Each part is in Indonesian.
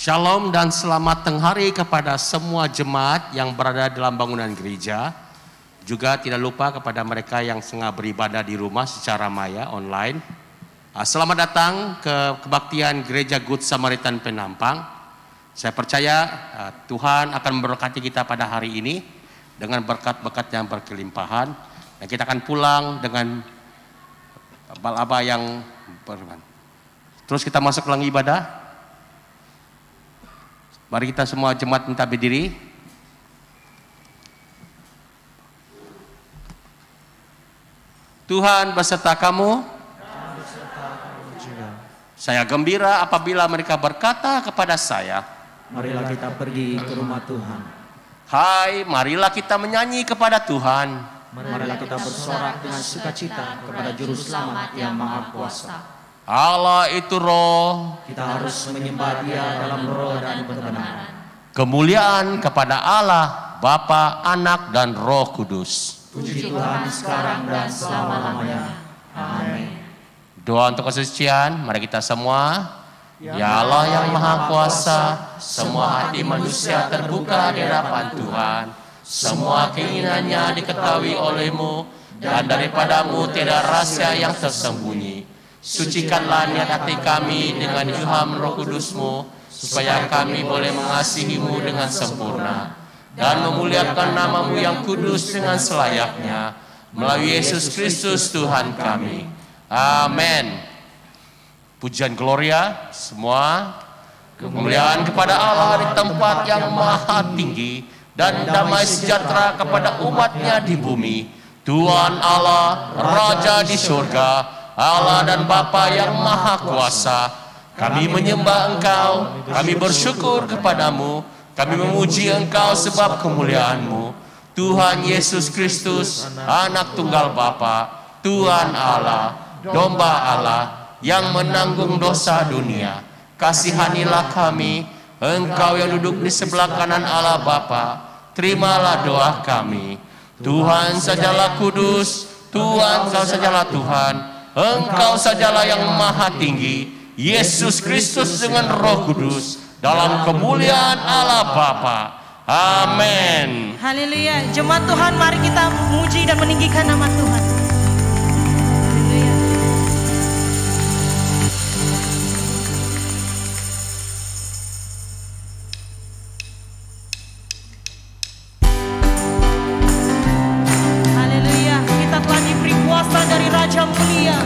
Shalom dan selamat tengah hari kepada semua jemaat yang berada dalam bangunan gereja. Juga tidak lupa kepada mereka yang tengah beribadah di rumah secara maya online. Selamat datang ke kebaktian Gereja Good Samaritan Penampang. Saya percaya Tuhan akan memberkati kita pada hari ini dengan berkat-berkat yang berkelimpahan. Dan kita akan pulang dengan balaba yang berman. Terus kita masuk ke ibadah. Mari kita semua jemaat minta berdiri. Tuhan beserta kamu. Saya gembira apabila mereka berkata kepada saya, marilah kita pergi ke rumah Tuhan. Hai, marilah kita menyanyi kepada Tuhan. Marilah kita bersorak dengan sukacita kepada Juru Selamat yang Maha Kuasa. Allah itu roh. Kita harus menyembah Dia dalam roh dan kebenaran. Kemuliaan kepada Allah, Bapa, Anak, dan Roh Kudus. Puji Tuhan sekarang dan selama-lamanya. Amin. Doa untuk kesucian, mari kita semua. Ya Allah yang Maha Kuasa, semua hati manusia terbuka di hadapan Tuhan. Semua keinginannya diketahui oleh-Mu, dan daripadamu tidak rahasia yang tersembunyi. Sucikanlah niat hati kami dengan ilham Roh Kudus-Mu, supaya kami boleh mengasihi-Mu dengan sempurna dan memuliakan nama-Mu yang kudus dengan selayaknya, melalui Yesus Kristus Tuhan kami. Amin. Pujian Gloria semua. Kemuliaan kepada Allah di tempat yang maha tinggi, dan damai sejahtera kepada umat-Nya di bumi. Tuhan Allah, Raja di surga, Allah dan Bapa yang Maha Kuasa, kami menyembah Engkau, kami bersyukur kepadamu, kami memuji Engkau sebab kemuliaan-Mu. Tuhan Yesus Kristus, Anak Tunggal Bapa, Tuhan Allah, Domba Allah yang menanggung dosa dunia. Kasihanilah kami, Engkau yang duduk di sebelah kanan Allah Bapa, terimalah doa kami. Tuhan sajalah kudus, Tuhan Kau sajalah Tuhan, Engkau sajalah yang maha tinggi, Yesus Kristus dengan Roh Kudus, dalam kemuliaan Allah Bapa. Amin. Haleluya. Jemaat Tuhan, mari kita memuji dan meninggikan nama Tuhan. Haleluya. Haleluya. Kita telah diberi kuasa dari Raja Mulia.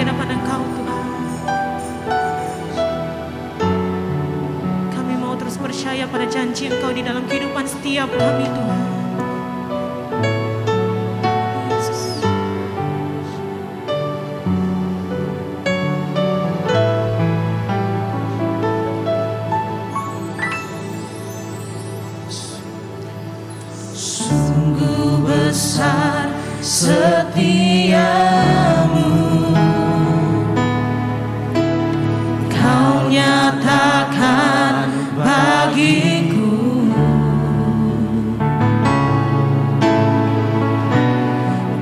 hadapan Engkau Tuhan. Kami mau terus percaya pada janji Engkau di dalam kehidupan setiap kami Tuhan. Sungguh besar setiamu, Kau nyatakan bagiku.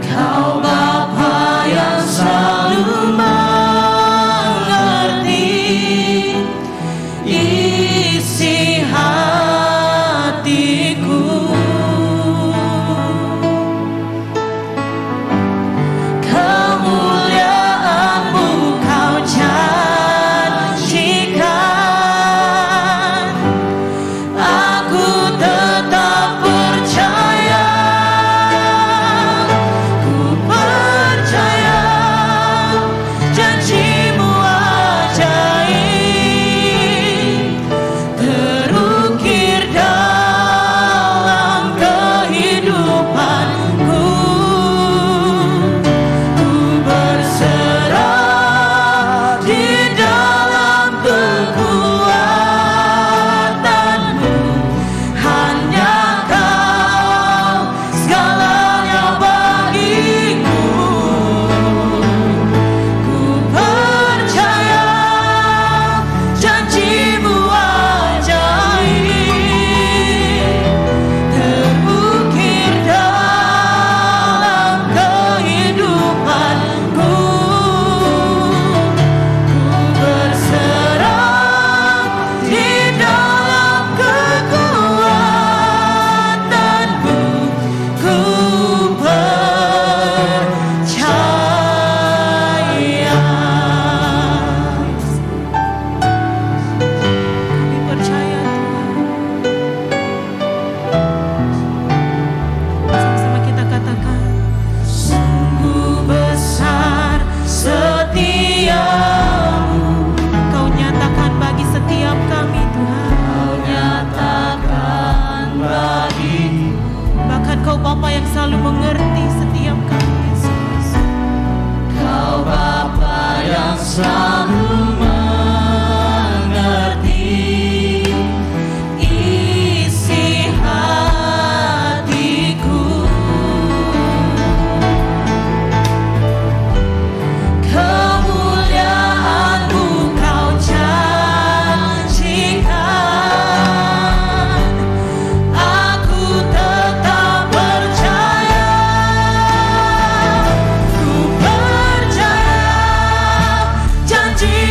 Kau Bapa yang selalu mengerti isi hatiku. janji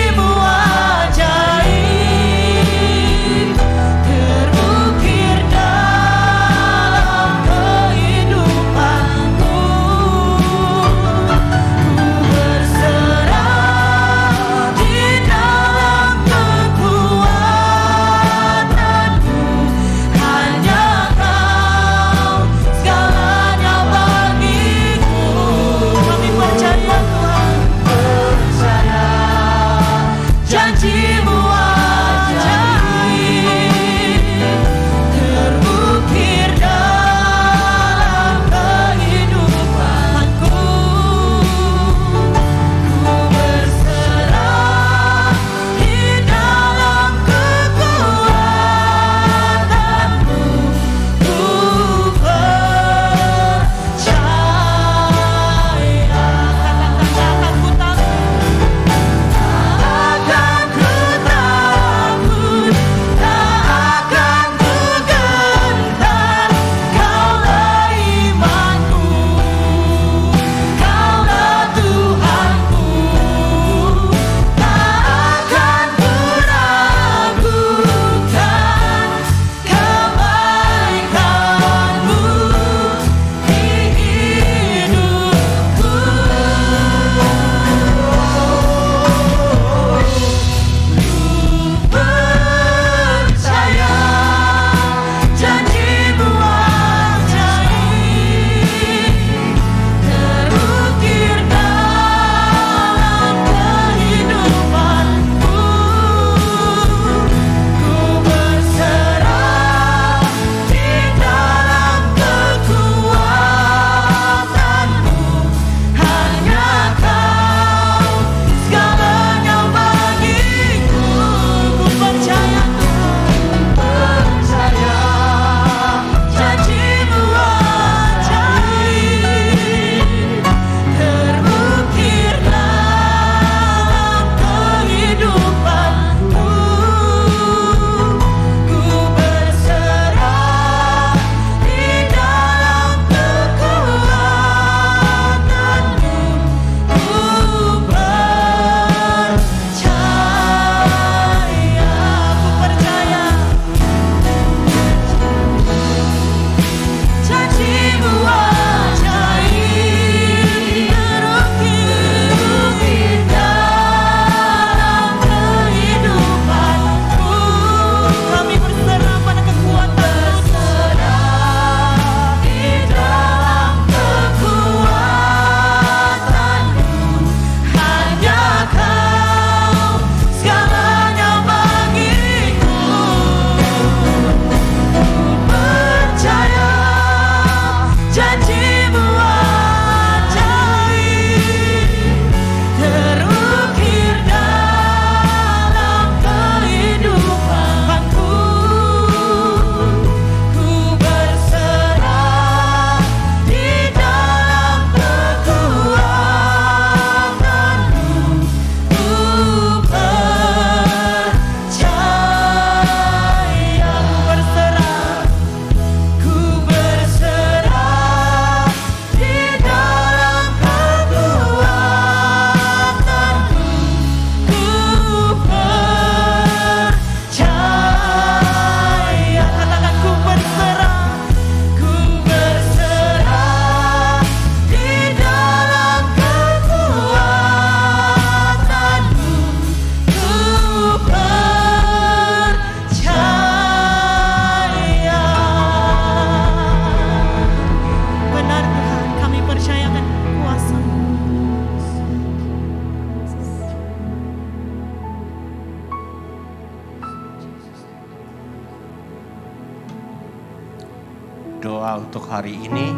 Doa untuk hari ini.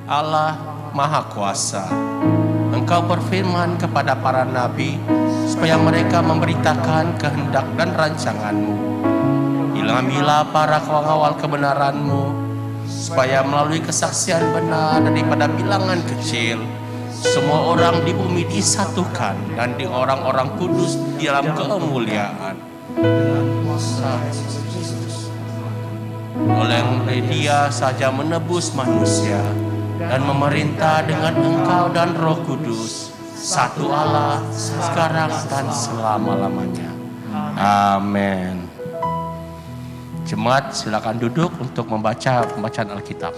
Allah Maha Kuasa, Engkau berfirman kepada para nabi supaya mereka memberitakan kehendak dan rancangan-Mu. Ilhamilah para pengawal kebenaran-Mu, supaya melalui kesaksian benar daripada bilangan kecil, semua orang di bumi disatukan dan di orang-orang kudus di dalam kemuliaan. Oleh Dia saja menebus manusia dan memerintah dengan Engkau dan Roh Kudus, satu Allah, sekarang dan selama-lamanya. Amin. Jemaat, silakan duduk untuk membaca pembacaan Alkitab.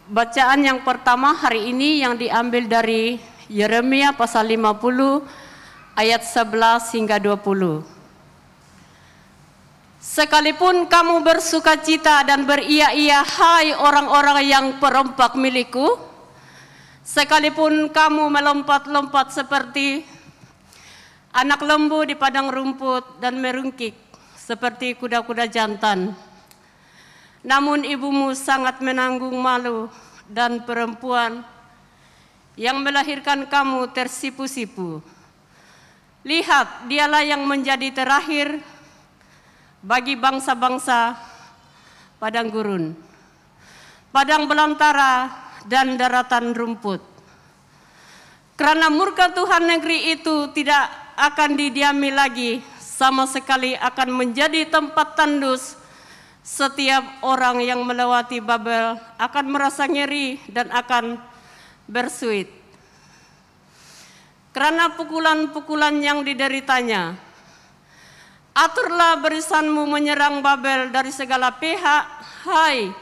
Bacaan yang pertama hari ini yang diambil dari Yeremia pasal 50 ayat 11 hingga 20. Sekalipun kamu bersukacita dan beria-ia, hai orang-orang yang perompak milikku, sekalipun kamu melompat-lompat seperti anak lembu di padang rumput dan merungkik seperti kuda-kuda jantan, namun ibumu sangat menanggung malu dan perempuan yang melahirkan kamu tersipu-sipu. Lihat, dialah yang menjadi terakhir bagi bangsa-bangsa padang gurun, padang belantara dan daratan rumput. Karena murka Tuhan negeri itu tidak akan didiami lagi, sama sekali akan menjadi tempat tandus. Setiap orang yang melewati Babel akan merasa ngeri dan akan bersuit karena pukulan-pukulan yang dideritanya. Aturlah barisanmu menyerang Babel dari segala pihak, hai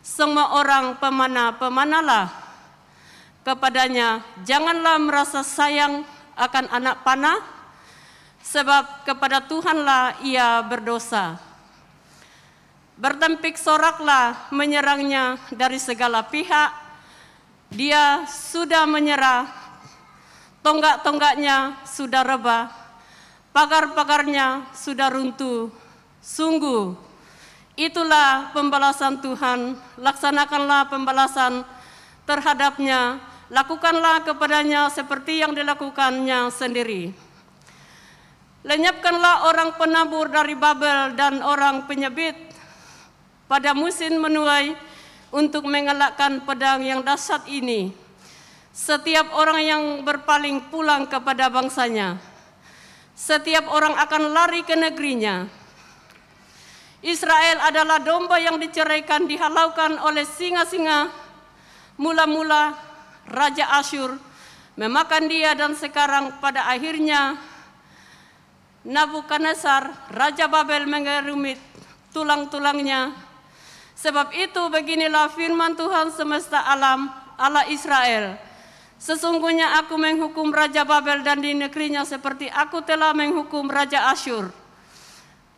semua orang pemana-pemanalah kepadanya. Janganlah merasa sayang akan anak panah, sebab kepada Tuhanlah ia berdosa. Bertempik soraklah menyerangnya dari segala pihak. Dia sudah menyerah, tonggak-tonggaknya sudah rebah, pagar-pagarnya sudah runtuh. Sungguh, itulah pembalasan Tuhan. Laksanakanlah pembalasan terhadapnya. Lakukanlah kepadanya seperti yang dilakukannya sendiri. Lenyapkanlah orang penabur dari Babel dan orang penyebit pada musim menuai untuk mengelakkan pedang yang dahsyat ini. Setiap orang yang berpaling pulang kepada bangsanya, setiap orang akan lari ke negerinya. Israel adalah domba yang diceraikan, dihalaukan oleh singa-singa. Mula-mula Raja Asyur memakan dia, dan sekarang pada akhirnya Nabukadnezar, Raja Babel, mengerumit tulang-tulangnya. Sebab itu beginilah firman Tuhan semesta alam, Allah Israel. Sesungguhnya aku menghukum Raja Babel dan di negerinya seperti aku telah menghukum Raja Asyur.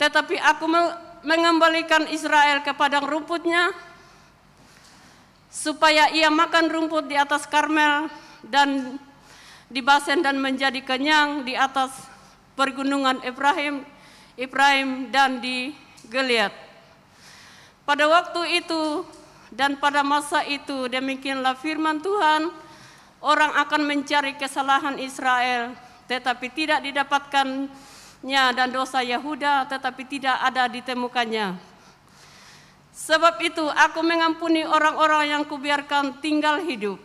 Tetapi aku mengembalikan Israel ke padang rumputnya, supaya ia makan rumput di atas Karmel dan di Basen, dan menjadi kenyang di atas pergunungan Efraim dan di Gilead. Pada waktu itu dan pada masa itu, demikianlah firman Tuhan, orang akan mencari kesalahan Israel, tetapi tidak didapatkannya, dan dosa Yehuda, tetapi tidak ada ditemukannya. Sebab itu aku mengampuni orang-orang yang kubiarkan tinggal hidup.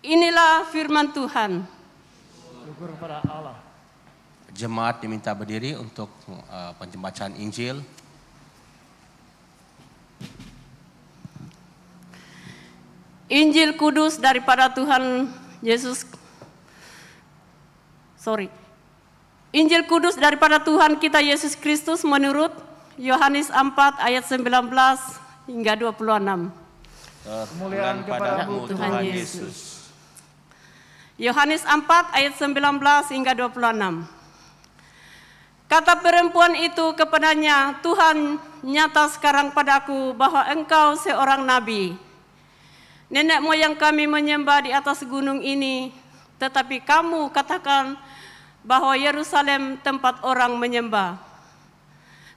Inilah firman Tuhan. Syukur pada Allah. Jemaat diminta berdiri untuk pembacaan Injil. Injil kudus daripada Tuhan Yesus Injil kudus daripada Tuhan kita Yesus Kristus menurut Yohanes 4 ayat 19 hingga 26. Kemuliaan kepadamu Tuhan Yesus. Yohanes 4 ayat 19 hingga 26. Kata perempuan itu kepadanya, Tuhan, nyata sekarang padaku bahwa engkau seorang nabi. Nenek moyang kami menyembah di atas gunung ini, tetapi kamu katakan bahwa Yerusalem tempat orang menyembah.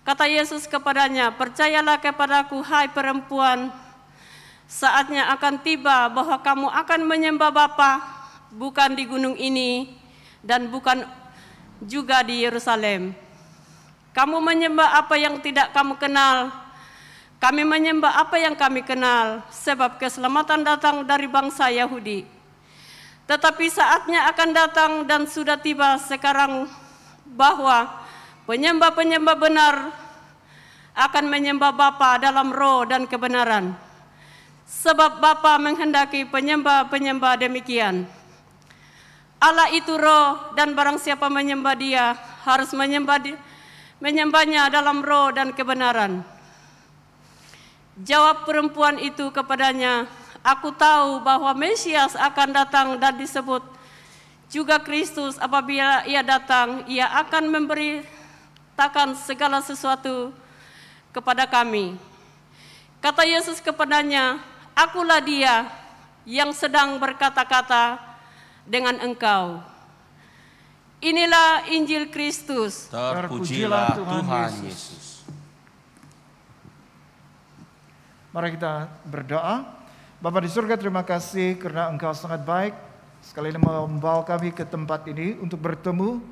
Kata Yesus kepadanya, percayalah kepadaku, hai perempuan, saatnya akan tiba bahwa kamu akan menyembah Bapa, bukan di gunung ini dan bukan juga di Yerusalem. Kamu menyembah apa yang tidak kamu kenal, kami menyembah apa yang kami kenal, sebab keselamatan datang dari bangsa Yahudi. Tetapi saatnya akan datang dan sudah tiba sekarang bahwa penyembah-penyembah benar akan menyembah Bapa dalam roh dan kebenaran. Sebab Bapa menghendaki penyembah-penyembah demikian. Allah itu roh, dan barang siapa menyembah Dia harus menyembahnya dalam roh dan kebenaran. Jawab perempuan itu kepadanya, aku tahu bahwa Mesias akan datang dan disebut juga Kristus. Apabila Ia datang, Ia akan memberitakan segala sesuatu kepada kami. Kata Yesus kepadanya, akulah Dia yang sedang berkata-kata dengan engkau. Inilah Injil Kristus. Terpujilah Tuhan Yesus. Mari kita berdoa. Bapa di surga, terima kasih karena Engkau sangat baik. Sekali lagi membawa kami ke tempat ini untuk bertemu.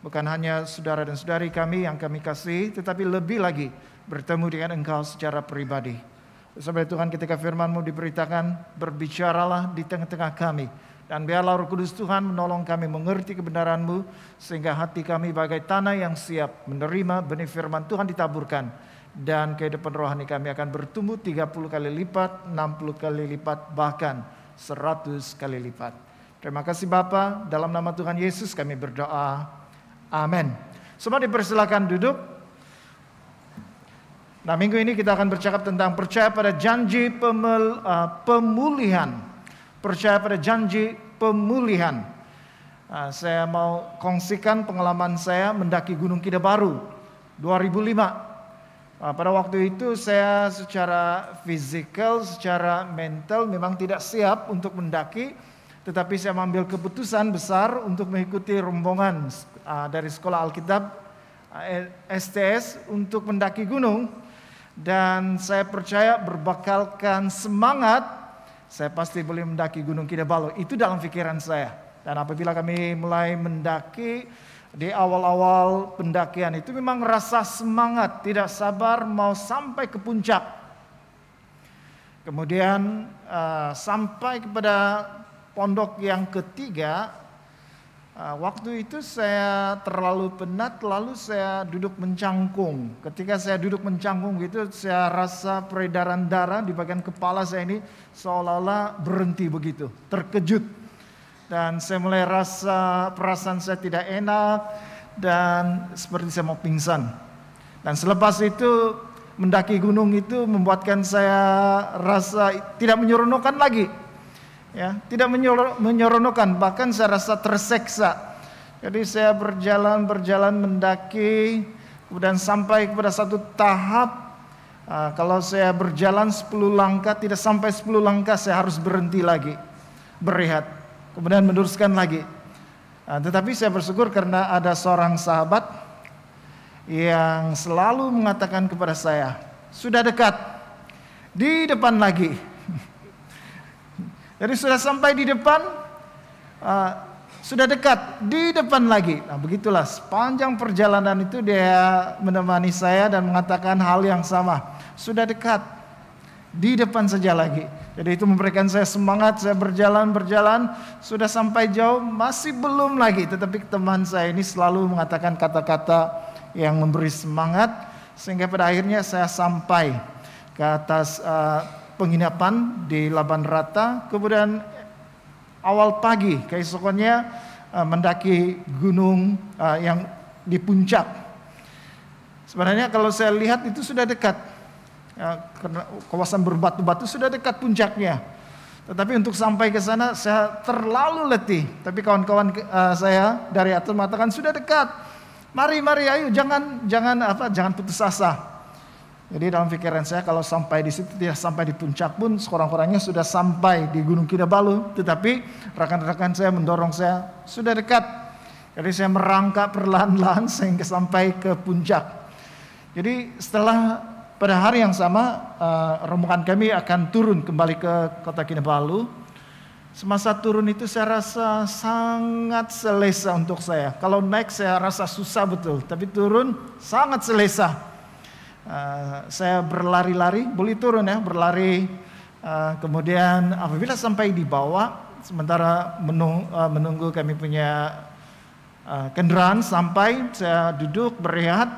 Bukan hanya saudara dan saudari kami yang kami kasih, tetapi lebih lagi bertemu dengan Engkau secara pribadi. Sampai Tuhan, ketika firman-Mu diberitakan, berbicaralah di tengah-tengah kami. Dan biarlah Roh Kudus Tuhan menolong kami mengerti kebenaran-Mu, sehingga hati kami bagai tanah yang siap menerima benih firman Tuhan ditaburkan. Dan kehidupan rohani kami akan bertumbuh 30 kali lipat, 60 kali lipat, bahkan 100 kali lipat. Terima kasih Bapa, dalam nama Tuhan Yesus kami berdoa. Amin. Semua dipersilakan duduk. Nah, minggu ini kita akan bercakap tentang percaya pada janji pemulihan. Percaya pada janji pemulihan. Saya mau kongsikan pengalaman saya mendaki Gunung Kidamaru 2005. Pada waktu itu saya secara fisikal, secara mental memang tidak siap untuk mendaki, tetapi saya mengambil keputusan besar untuk mengikuti rombongan dari Sekolah Alkitab STS untuk mendaki gunung. Dan saya percaya berbakalkan semangat, saya pasti boleh mendaki Gunung Kidamaru. Itu dalam pikiran saya. Dan apabila kami mulai mendaki, di awal-awal pendakian itu memang rasa semangat, tidak sabar mau sampai ke puncak. Kemudian sampai kepada pondok yang ketiga, waktu itu saya terlalu penat, lalu saya duduk mencangkung. Ketika saya duduk mencangkung gitu, saya rasa peredaran darah di bagian kepala saya ini seolah-olah berhenti begitu, terkejut. Dan saya mulai rasa perasaan saya tidak enak dan seperti saya mau pingsan. Dan selepas itu mendaki gunung itu membuatkan saya rasa tidak menyeronokkan lagi. Ya, tidak menyeronokkan, bahkan saya rasa terseksa. Jadi saya berjalan mendaki, kemudian sampai kepada satu tahap kalau saya berjalan 10 langkah, tidak sampai 10 langkah saya harus berhenti lagi, berehat. Kemudian meneruskan lagi. Tetapi saya bersyukur karena ada seorang sahabat yang selalu mengatakan kepada saya, sudah dekat, di depan lagi. Jadi sudah sampai di depan, sudah dekat, di depan lagi. Nah begitulah, sepanjang perjalanan itu dia menemani saya dan mengatakan hal yang sama. Sudah dekat, di depan saja lagi. Jadi itu memberikan saya semangat, saya berjalan, sudah sampai jauh, masih belum lagi. Tetapi teman saya ini selalu mengatakan kata-kata yang memberi semangat, sehingga pada akhirnya saya sampai ke atas penginapan di Laban Rata. Kemudian awal pagi, keesokannya mendaki gunung yang di puncak. Sebenarnya kalau saya lihat itu sudah dekat, karena kawasan berbatu-batu sudah dekat puncaknya. Tetapi untuk sampai ke sana saya terlalu letih. Tapi kawan-kawan saya dari atas mengatakan sudah dekat. Mari ayo jangan putus asa. Jadi dalam pikiran saya kalau sampai di situ tidak sampai di puncak pun sekurang-kurangnya sudah sampai di Gunung Kinabalu. Tetapi rekan-rekan saya mendorong saya sudah dekat. Jadi saya merangkak perlahan-lahan sehingga sampai ke puncak. Jadi setelah pada hari yang sama rombongan kami akan turun kembali ke kota Kinabalu. Semasa turun itu saya rasa sangat selesa untuk saya. Kalau naik saya rasa susah betul, tapi turun sangat selesa. Saya berlari-lari, boleh turun ya, berlari. Kemudian apabila sampai di bawah, sementara menunggu kami punya kendaraan sampai, saya duduk berehat.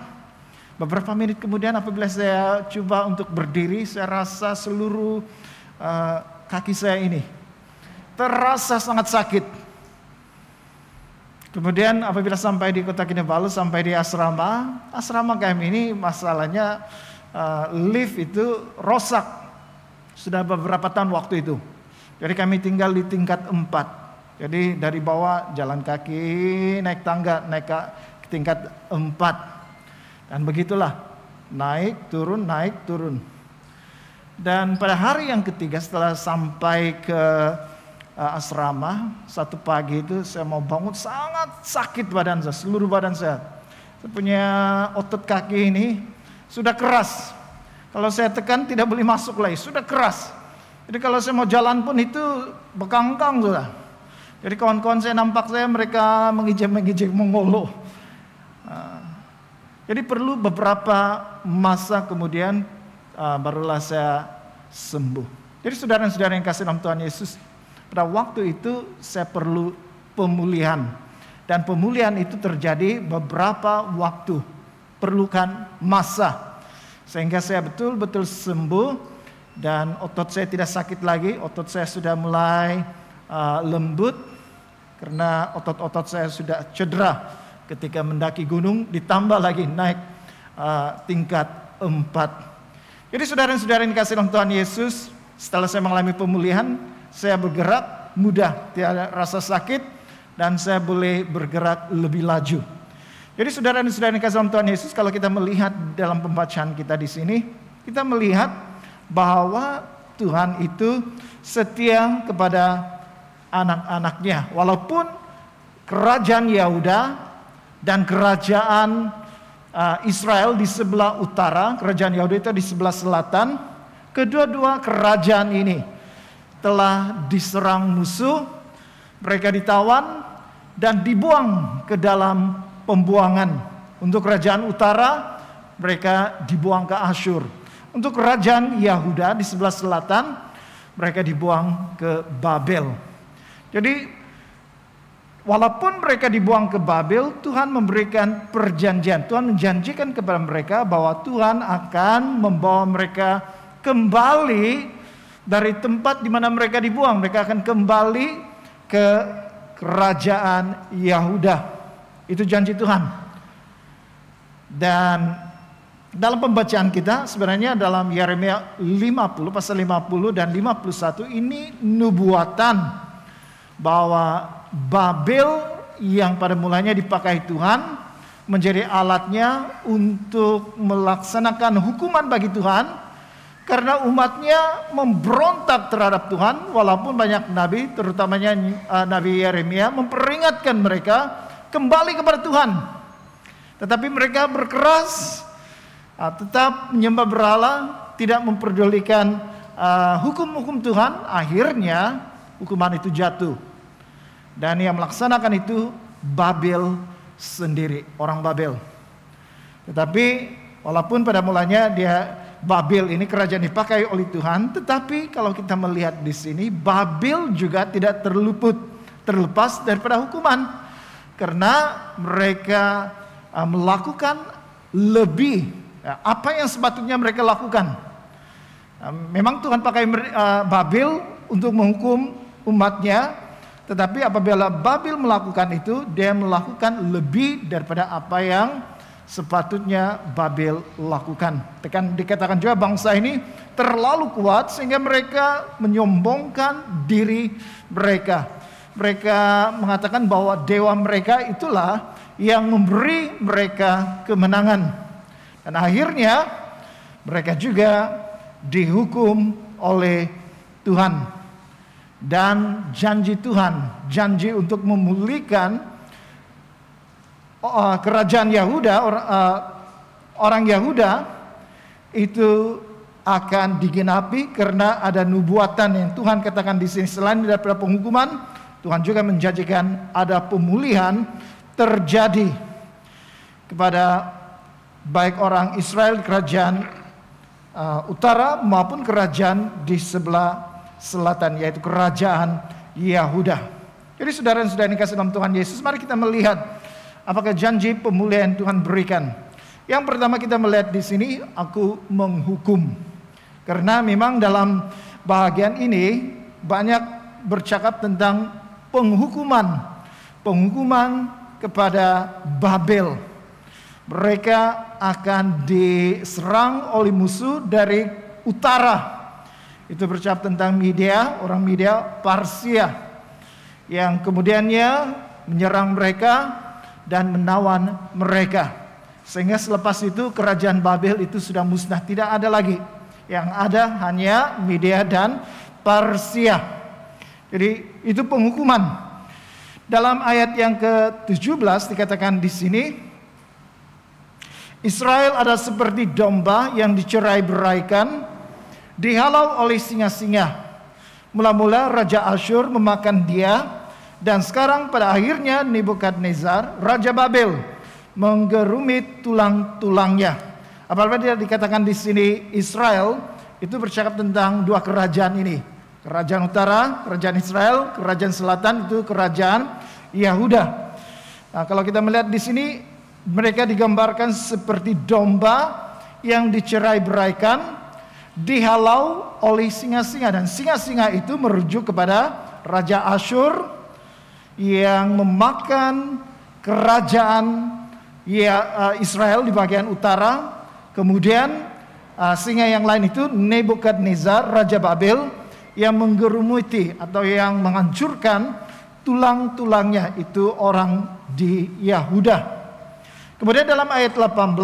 Beberapa menit kemudian apabila saya coba untuk berdiri, saya rasa seluruh kaki saya ini terasa sangat sakit. Kemudian apabila sampai di kota Kinabalu, sampai di asrama kami ini masalahnya lift itu rusak. Sudah beberapa tahun waktu itu. Jadi kami tinggal di tingkat 4. Jadi dari bawah jalan kaki, naik tangga, naik ke tingkat 4. Dan begitulah, naik turun. Dan pada hari yang ketiga setelah sampai ke asrama, satu pagi itu saya mau bangun sangat sakit badan saya, seluruh badan saya. Saya punya otot kaki ini sudah keras. Kalau saya tekan tidak boleh masuk lagi, sudah keras. Jadi kalau saya mau jalan pun itu bekangkang sudah. Jadi kawan-kawan saya nampak mereka mengijek mengolo. Jadi perlu beberapa masa kemudian barulah saya sembuh. Jadi saudara-saudara yang kasih dalam Tuhan Yesus, pada waktu itu saya perlu pemulihan. Dan pemulihan itu terjadi beberapa waktu. Perlukan masa. Sehingga saya betul-betul sembuh. Dan otot saya tidak sakit lagi. Otot saya sudah mulai lembut. Karena otot-otot saya sudah cedera ketika mendaki gunung, ditambah lagi naik tingkat 4. Jadi saudara-saudara yang dikasih dalam Tuhan Yesus, setelah saya mengalami pemulihan, saya bergerak mudah, tidak rasa sakit, dan saya boleh bergerak lebih laju. Jadi saudara-saudara yang dikasih dalam Tuhan Yesus, kalau kita melihat dalam pembacaan kita di sini, kita melihat bahwa Tuhan itu setia kepada anak-anaknya. Walaupun kerajaan Yehuda dan kerajaan Israel di sebelah utara, kerajaan Yahudi itu di sebelah selatan. Kedua-dua kerajaan ini telah diserang musuh, mereka ditawan dan dibuang ke dalam pembuangan. Untuk kerajaan utara, mereka dibuang ke Asyur. Untuk kerajaan Yehuda di sebelah selatan, mereka dibuang ke Babel. Jadi walaupun mereka dibuang ke Babel, Tuhan memberikan perjanjian. Tuhan menjanjikan kepada mereka bahwa Tuhan akan membawa mereka kembali dari tempat di mana mereka dibuang. Mereka akan kembali ke kerajaan Yehuda. Itu janji Tuhan. Dan dalam pembacaan kita sebenarnya dalam Yeremia 50 pasal 50 dan 51 ini nubuatan bahwa Babel yang pada mulanya dipakai Tuhan menjadi alatnya untuk melaksanakan hukuman bagi Tuhan karena umatnya memberontak terhadap Tuhan, walaupun banyak nabi, terutamanya Nabi Yeremia, memperingatkan mereka kembali kepada Tuhan. Tetapi mereka berkeras, tetap menyembah berhala, tidak memperdulikan hukum-hukum Tuhan. Akhirnya hukuman itu jatuh. Dan yang melaksanakan itu Babel sendiri, orang Babel. Tetapi walaupun pada mulanya Babel ini kerajaan dipakai oleh Tuhan, tetapi kalau kita melihat di sini Babel juga tidak terlepas daripada hukuman, karena mereka melakukan lebih apa yang sepatutnya mereka lakukan. Memang Tuhan pakai Babel untuk menghukum umatnya, Tetapi apabila Babel melakukan itu, dia melakukan lebih daripada apa yang sepatutnya Babel lakukan. Dikatakan juga bangsa ini terlalu kuat sehingga mereka menyombongkan diri mereka. Mereka mengatakan bahwa dewa mereka itulah yang memberi mereka kemenangan. Dan akhirnya mereka juga dihukum oleh Tuhan. Dan janji Tuhan, janji untuk memulihkan kerajaan Yahuda, orang Yahuda itu akan digenapi karena ada nubuatan yang Tuhan katakan di sini. Selain daripada penghukuman, Tuhan juga menjanjikan ada pemulihan terjadi kepada baik orang Israel, kerajaan utara maupun kerajaan di sebelah selatan, yaitu kerajaan Yahuda. Jadi saudara dan saudara yang kasih dalam Tuhan Yesus, mari kita melihat apakah janji pemulihan Tuhan berikan. Yang pertama kita melihat di sini, aku menghukum. Karena memang dalam bahagian ini banyak bercakap tentang penghukuman kepada Babel. Mereka akan diserang oleh musuh dari utara. Itu bercakap tentang Media, orang Media Parsia, yang kemudiannya menyerang mereka dan menawan mereka. Sehingga selepas itu kerajaan Babel itu sudah musnah, tidak ada lagi. Yang ada hanya Media dan Parsia. Jadi itu penghukuman. Dalam ayat yang ke-17 dikatakan di sini, Israel ada seperti domba yang dicerai-beraikan, dihalau oleh singa-singa. Mula-mula Raja Asyur memakan dia, dan sekarang pada akhirnya Nebukadnezar, Raja Babel, menggerumit tulang-tulangnya. Apabila dia dikatakan di sini Israel, itu bercakap tentang dua kerajaan ini. Kerajaan utara, kerajaan Israel, kerajaan selatan itu kerajaan Yahuda. Nah, kalau kita melihat di sini, mereka digambarkan seperti domba yang dicerai-beraikan, dihalau oleh singa-singa, dan singa-singa itu merujuk kepada Raja Asyur yang memakan kerajaan Israel di bagian utara. Kemudian singa yang lain itu Nebukadnezar, Raja Babel, yang menggerumuti atau yang menghancurkan tulang-tulangnya, itu orang di Yahuda. Kemudian dalam ayat 18,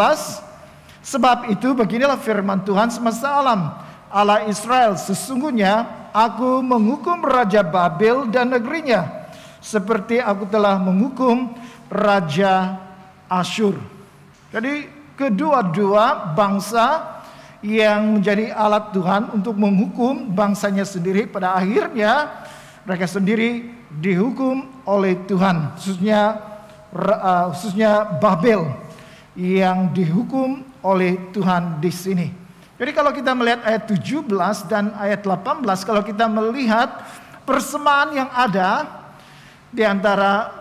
sebab itu beginilah firman Tuhan semesta alam, Allah Israel, sesungguhnya aku menghukum Raja Babel dan negerinya, seperti aku telah menghukum Raja Asyur. Jadi kedua-dua bangsa yang menjadi alat Tuhan untuk menghukum bangsanya sendiri, pada akhirnya mereka sendiri dihukum oleh Tuhan, khususnya Babel yang dihukum oleh Tuhan di sini. Jadi kalau kita melihat ayat 17 dan ayat 18, kalau kita melihat persamaan yang ada di antara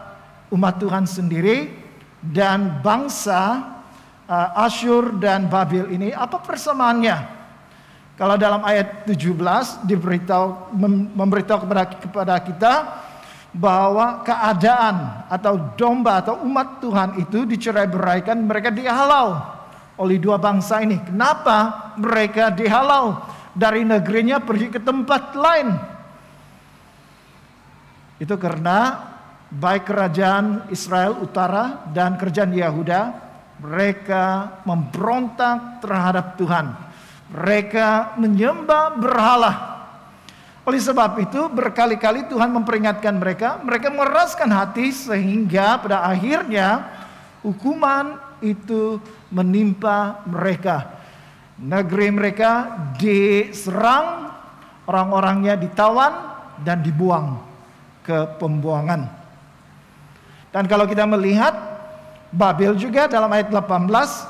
umat Tuhan sendiri dan bangsa Asyur dan Babel ini, apa persamaannya? Kalau dalam ayat 17 memberitahu kepada kita bahwa keadaan atau domba atau umat Tuhan itu dicerai-beraikan, mereka dihalau oleh dua bangsa ini. Kenapa mereka dihalau dari negerinya pergi ke tempat lain? Itu karena baik kerajaan Israel utara dan kerajaan Yahuda, mereka memberontak terhadap Tuhan. Mereka menyembah berhala. Oleh sebab itu berkali-kali Tuhan memperingatkan mereka. Mereka mengeraskan hati sehingga pada akhirnya hukuman itu menimpa mereka. Negeri mereka diserang, orang-orangnya ditawan dan dibuang ke pembuangan. Dan kalau kita melihat Babel juga dalam ayat 18,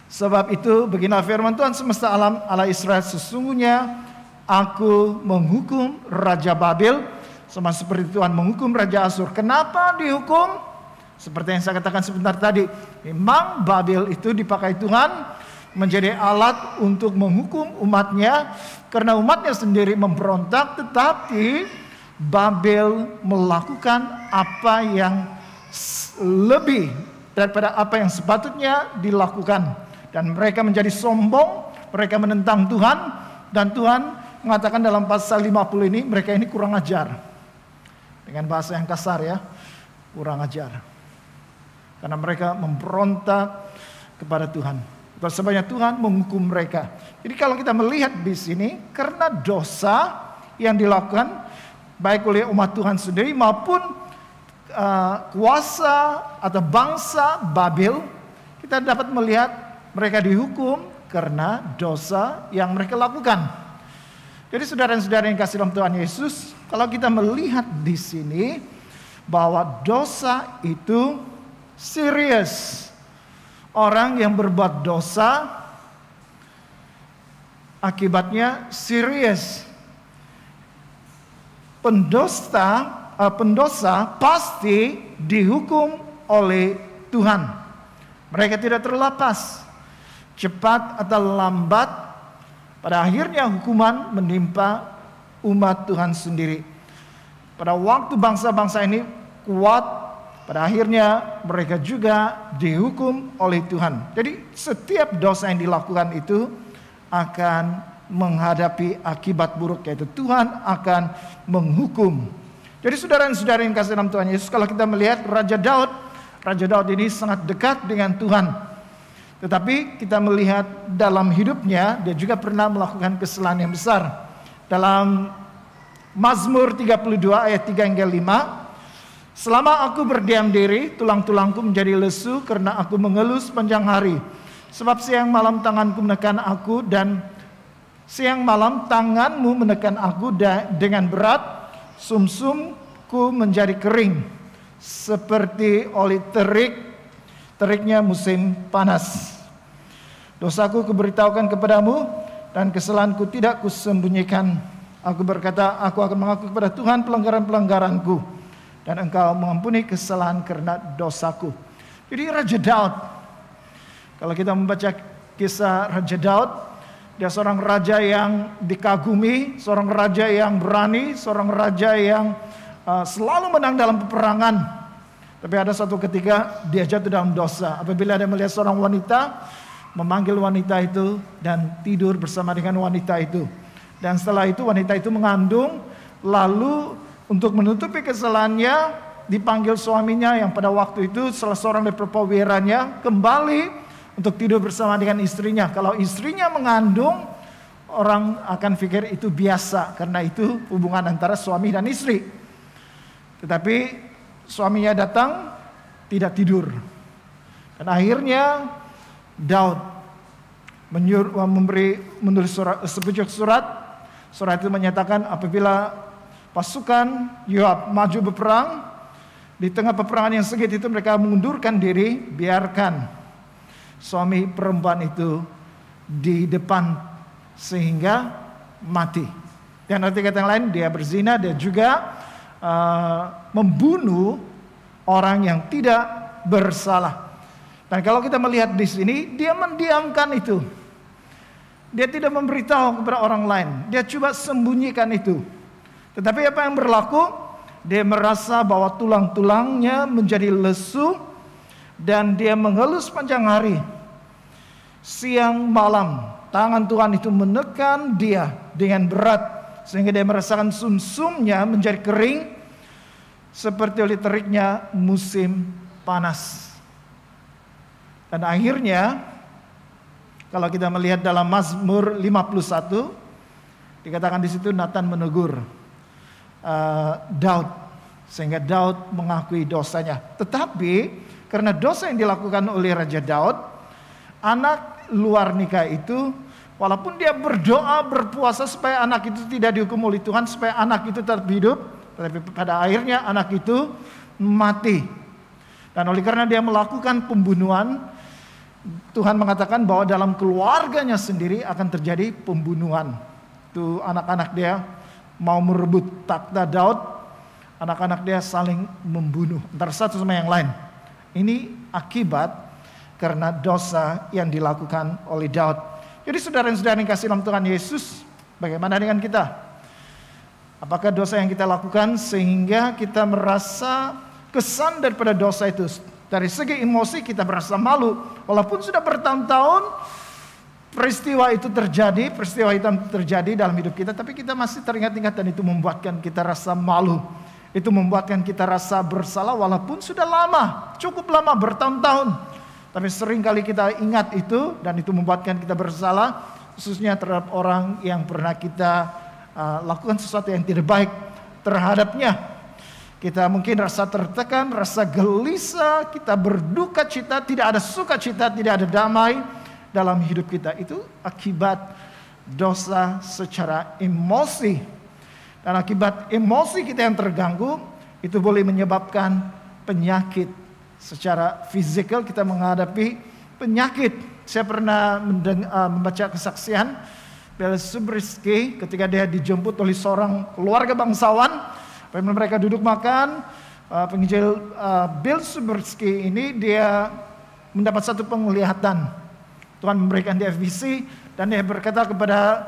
sebab itu beginilah firman Tuhan semesta alam, Allah Israel, sesungguhnya aku menghukum Raja Babel sama seperti Tuhan menghukum Raja Asyur. Kenapa dihukum? Seperti yang saya katakan sebentar tadi, memang Babel itu dipakai Tuhan menjadi alat untuk menghukum umatnya, karena umatnya sendiri memberontak. Tetapi Babel melakukan apa yang lebih daripada apa yang sepatutnya dilakukan. Dan mereka menjadi sombong, mereka menentang Tuhan, dan Tuhan mengatakan dalam pasal 50 ini, mereka ini kurang ajar. Dengan bahasa yang kasar ya, kurang ajar. Karena mereka memberontak kepada Tuhan. Itu sebabnya Tuhan menghukum mereka. Jadi kalau kita melihat di sini, karena dosa yang dilakukan baik oleh umat Tuhan sendiri maupun kuasa atau bangsa Babel, kita dapat melihat mereka dihukum karena dosa yang mereka lakukan. Jadi saudara-saudara yang kasih dalam Tuhan Yesus, kalau kita melihat di sini bahwa dosa itu serius. Orang yang berbuat dosa akibatnya serius. Pendosa pasti dihukum oleh Tuhan. Mereka tidak terlepas. Cepat atau lambat, pada akhirnya hukuman menimpa umat Tuhan sendiri. Pada waktu bangsa-bangsa ini kuat, pada akhirnya mereka juga dihukum oleh Tuhan. Jadi setiap dosa yang dilakukan itu akan menghadapi akibat buruk, yaitu Tuhan akan menghukum. Jadi saudara-saudara yang kasih dalam Tuhan Yesus, kalau kita melihat Raja Daud ini sangat dekat dengan Tuhan. Tetapi kita melihat dalam hidupnya, dia juga pernah melakukan kesalahan yang besar. Dalam Mazmur 32 ayat 3 hingga 5, selama aku berdiam diri, tulang-tulangku menjadi lesu karena aku mengeluh sepanjang hari. Sebab siang malam tanganku menekan aku dan siang malam tanganmu menekan aku dengan berat. Sumsumku menjadi kering seperti oli teriknya musim panas. Dosaku kuberitahukan kepadamu dan kesalahanku tidak kusembunyikan. Aku berkata, aku akan mengaku kepada Tuhan pelanggaran-pelanggaranku, dan engkau mengampuni kesalahan karena dosaku. Jadi Raja Daud, kalau kita membaca kisah Raja Daud, dia seorang raja yang dikagumi, seorang raja yang berani, seorang raja yang selalu menang dalam peperangan. Tapi ada suatu ketika dia jatuh dalam dosa. Apabila dia melihat seorang wanita, memanggil wanita itu dan tidur bersama dengan wanita itu. Dan setelah itu wanita itu mengandung, lalu untuk menutupi kesalahannya dipanggil suaminya yang pada waktu itu salah seorang dari perwiranya kembali untuk tidur bersama dengan istrinya. Kalau istrinya mengandung, orang akan pikir itu biasa karena itu hubungan antara suami dan istri. Tetapi suaminya datang tidak tidur. Dan akhirnya Daud menulis sepucuk surat. Surat itu menyatakan apabila pasukan Yoab maju berperang, di tengah peperangan yang sengit itu mereka mengundurkan diri, biarkan suami perempuan itu di depan sehingga mati. Dan arti kata yang lain, dia berzina, dia juga membunuh orang yang tidak bersalah. Dan kalau kita melihat di sini, dia mendiamkan itu. Dia tidak memberitahu kepada orang lain, dia coba sembunyikan itu. Tetapi apa yang berlaku? Dia merasa bahwa tulang-tulangnya menjadi lesu dan dia mengeluh sepanjang hari. Siang malam tangan Tuhan itu menekan dia dengan berat sehingga dia merasakan sumsumnya menjadi kering seperti oleh teriknya musim panas. Dan akhirnya kalau kita melihat dalam Mazmur 51 dikatakan di situ Nathan menegur Daud sehingga Daud mengakui dosanya. Tetapi karena dosa yang dilakukan oleh Raja Daud, anak luar nikah itu walaupun dia berdoa berpuasa supaya anak itu tidak dihukum oleh Tuhan, supaya anak itu tetap hidup, tetapi pada akhirnya anak itu mati. Dan oleh karena dia melakukan pembunuhan, Tuhan mengatakan bahwa dalam keluarganya sendiri akan terjadi pembunuhan. Itu anak-anak dia mau merebut takhta Daud, anak-anak dia saling membunuh antara satu sama yang lain. Ini akibat karena dosa yang dilakukan oleh Daud. Jadi saudara-saudara yang kasih dalam Tuhan Yesus, bagaimana dengan kita? Apakah dosa yang kita lakukan sehingga kita merasa kesan daripada dosa itu? Dari segi emosi kita merasa malu. Walaupun sudah bertahun-tahun peristiwa itu terjadi, peristiwa hitam terjadi dalam hidup kita, tapi kita masih teringat-ingat dan itu membuatkan kita rasa malu. Itu membuatkan kita rasa bersalah walaupun sudah lama, cukup lama, bertahun-tahun. Tapi sering kali kita ingat itu dan itu membuatkan kita bersalah, khususnya terhadap orang yang pernah kita lakukan sesuatu yang tidak baik terhadapnya. Kita mungkin rasa tertekan, rasa gelisah, kita berduka cita, tidak ada sukacita, tidak ada damai dalam hidup kita. Itu akibat dosa secara emosi. Dan akibat emosi kita yang terganggu, itu boleh menyebabkan penyakit. Secara fisikal kita menghadapi penyakit. Saya pernah membaca kesaksian Bill Subriski ketika dia dijemput oleh seorang keluarga bangsawan. Mereka duduk makan. Penginjil Bill Subriski ini dia mendapat satu penglihatan. Tuhan memberikan dia visi dan dia berkata kepada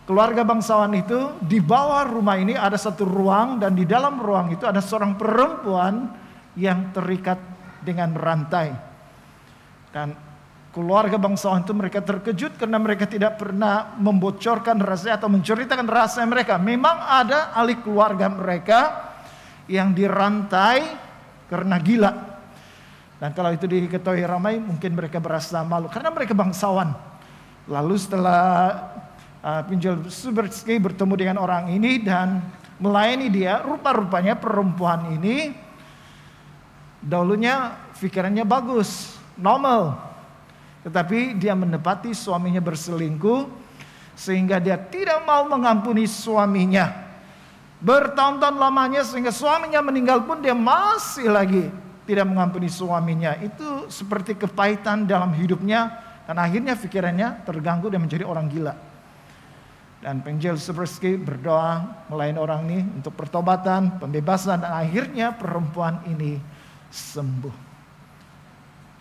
keluarga bangsawan itu, di bawah rumah ini ada satu ruang dan di dalam ruang itu ada seorang perempuan yang terikat dengan rantai. Dan keluarga bangsawan itu mereka terkejut karena mereka tidak pernah membocorkan rahasia atau menceritakan rahasia mereka. Memang ada ahli keluarga mereka yang dirantai karena gila. Dan kalau itu diketahui ramai, mungkin mereka berasa malu karena mereka bangsawan. Lalu setelah Penginjil Subriski bertemu dengan orang ini dan melayani dia, rupa-rupanya perempuan ini dahulunya pikirannya bagus, normal. Tetapi dia mendapati suaminya berselingkuh sehingga dia tidak mau mengampuni suaminya. Bertahun-tahun lamanya sehingga suaminya meninggal pun dia masih lagi tidak mengampuni suaminya. Itu seperti kepahitan dalam hidupnya dan akhirnya pikirannya terganggu dan menjadi orang gila. Dan Penginjil Subriski berdoa melayani orang ini untuk pertobatan, pembebasan dan akhirnya perempuan ini sembuh.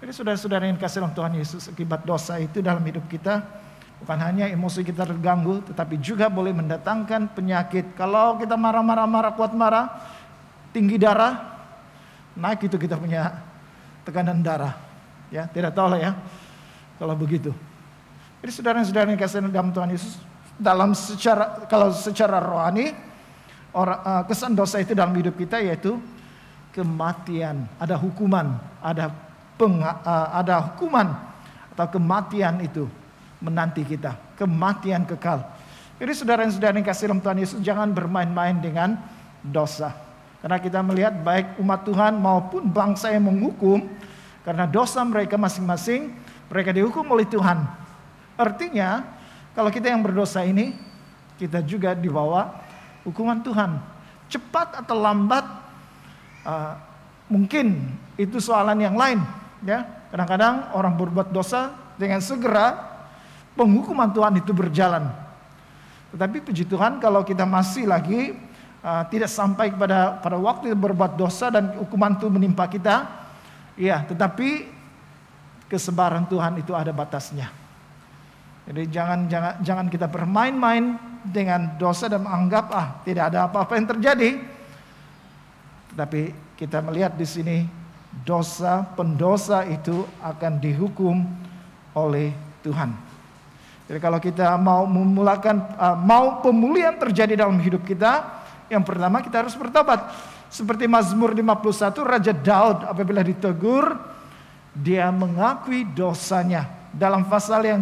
Jadi saudara-saudara yang kasih dalam Tuhan Yesus, akibat dosa itu dalam hidup kita bukan hanya emosi kita terganggu, tetapi juga boleh mendatangkan penyakit. Kalau kita marah-marah, kuat marah, tinggi darah, naik itu kita punya tekanan darah. Ya, tidak tahu lah ya kalau begitu. Jadi saudara-saudara yang kasih dalam Tuhan Yesus, kalau secara rohani, kesan dosa itu dalam hidup kita yaitu kematian, ada hukuman, ada hukuman atau kematian itu menanti kita, kematian kekal. Jadi saudara-saudara yang kasih dalam Tuhan Yesus, jangan bermain-main dengan dosa. Karena kita melihat baik umat Tuhan maupun bangsa yang menghukum, karena dosa mereka masing-masing, mereka dihukum oleh Tuhan. Artinya, kalau kita yang berdosa ini, kita juga dibawa hukuman Tuhan. Cepat atau lambat, mungkin itu soalan yang lain. Ya, kadang-kadang orang berbuat dosa dengan segera penghukuman Tuhan itu berjalan. Tetapi puji Tuhan kalau kita masih lagi tidak sampai pada waktu berbuat dosa dan hukuman itu menimpa kita, ya, tetapi kesabaran Tuhan itu ada batasnya. Jadi jangan kita bermain-main dengan dosa dan menganggap tidak ada apa-apa yang terjadi. Tetapi kita melihat di sini pendosa itu akan dihukum oleh Tuhan. Jadi kalau kita mau mau pemulihan terjadi dalam hidup kita, yang pertama kita harus bertobat. Seperti Mazmur 51, Raja Daud apabila ditegur, dia mengakui dosanya. Dalam pasal yang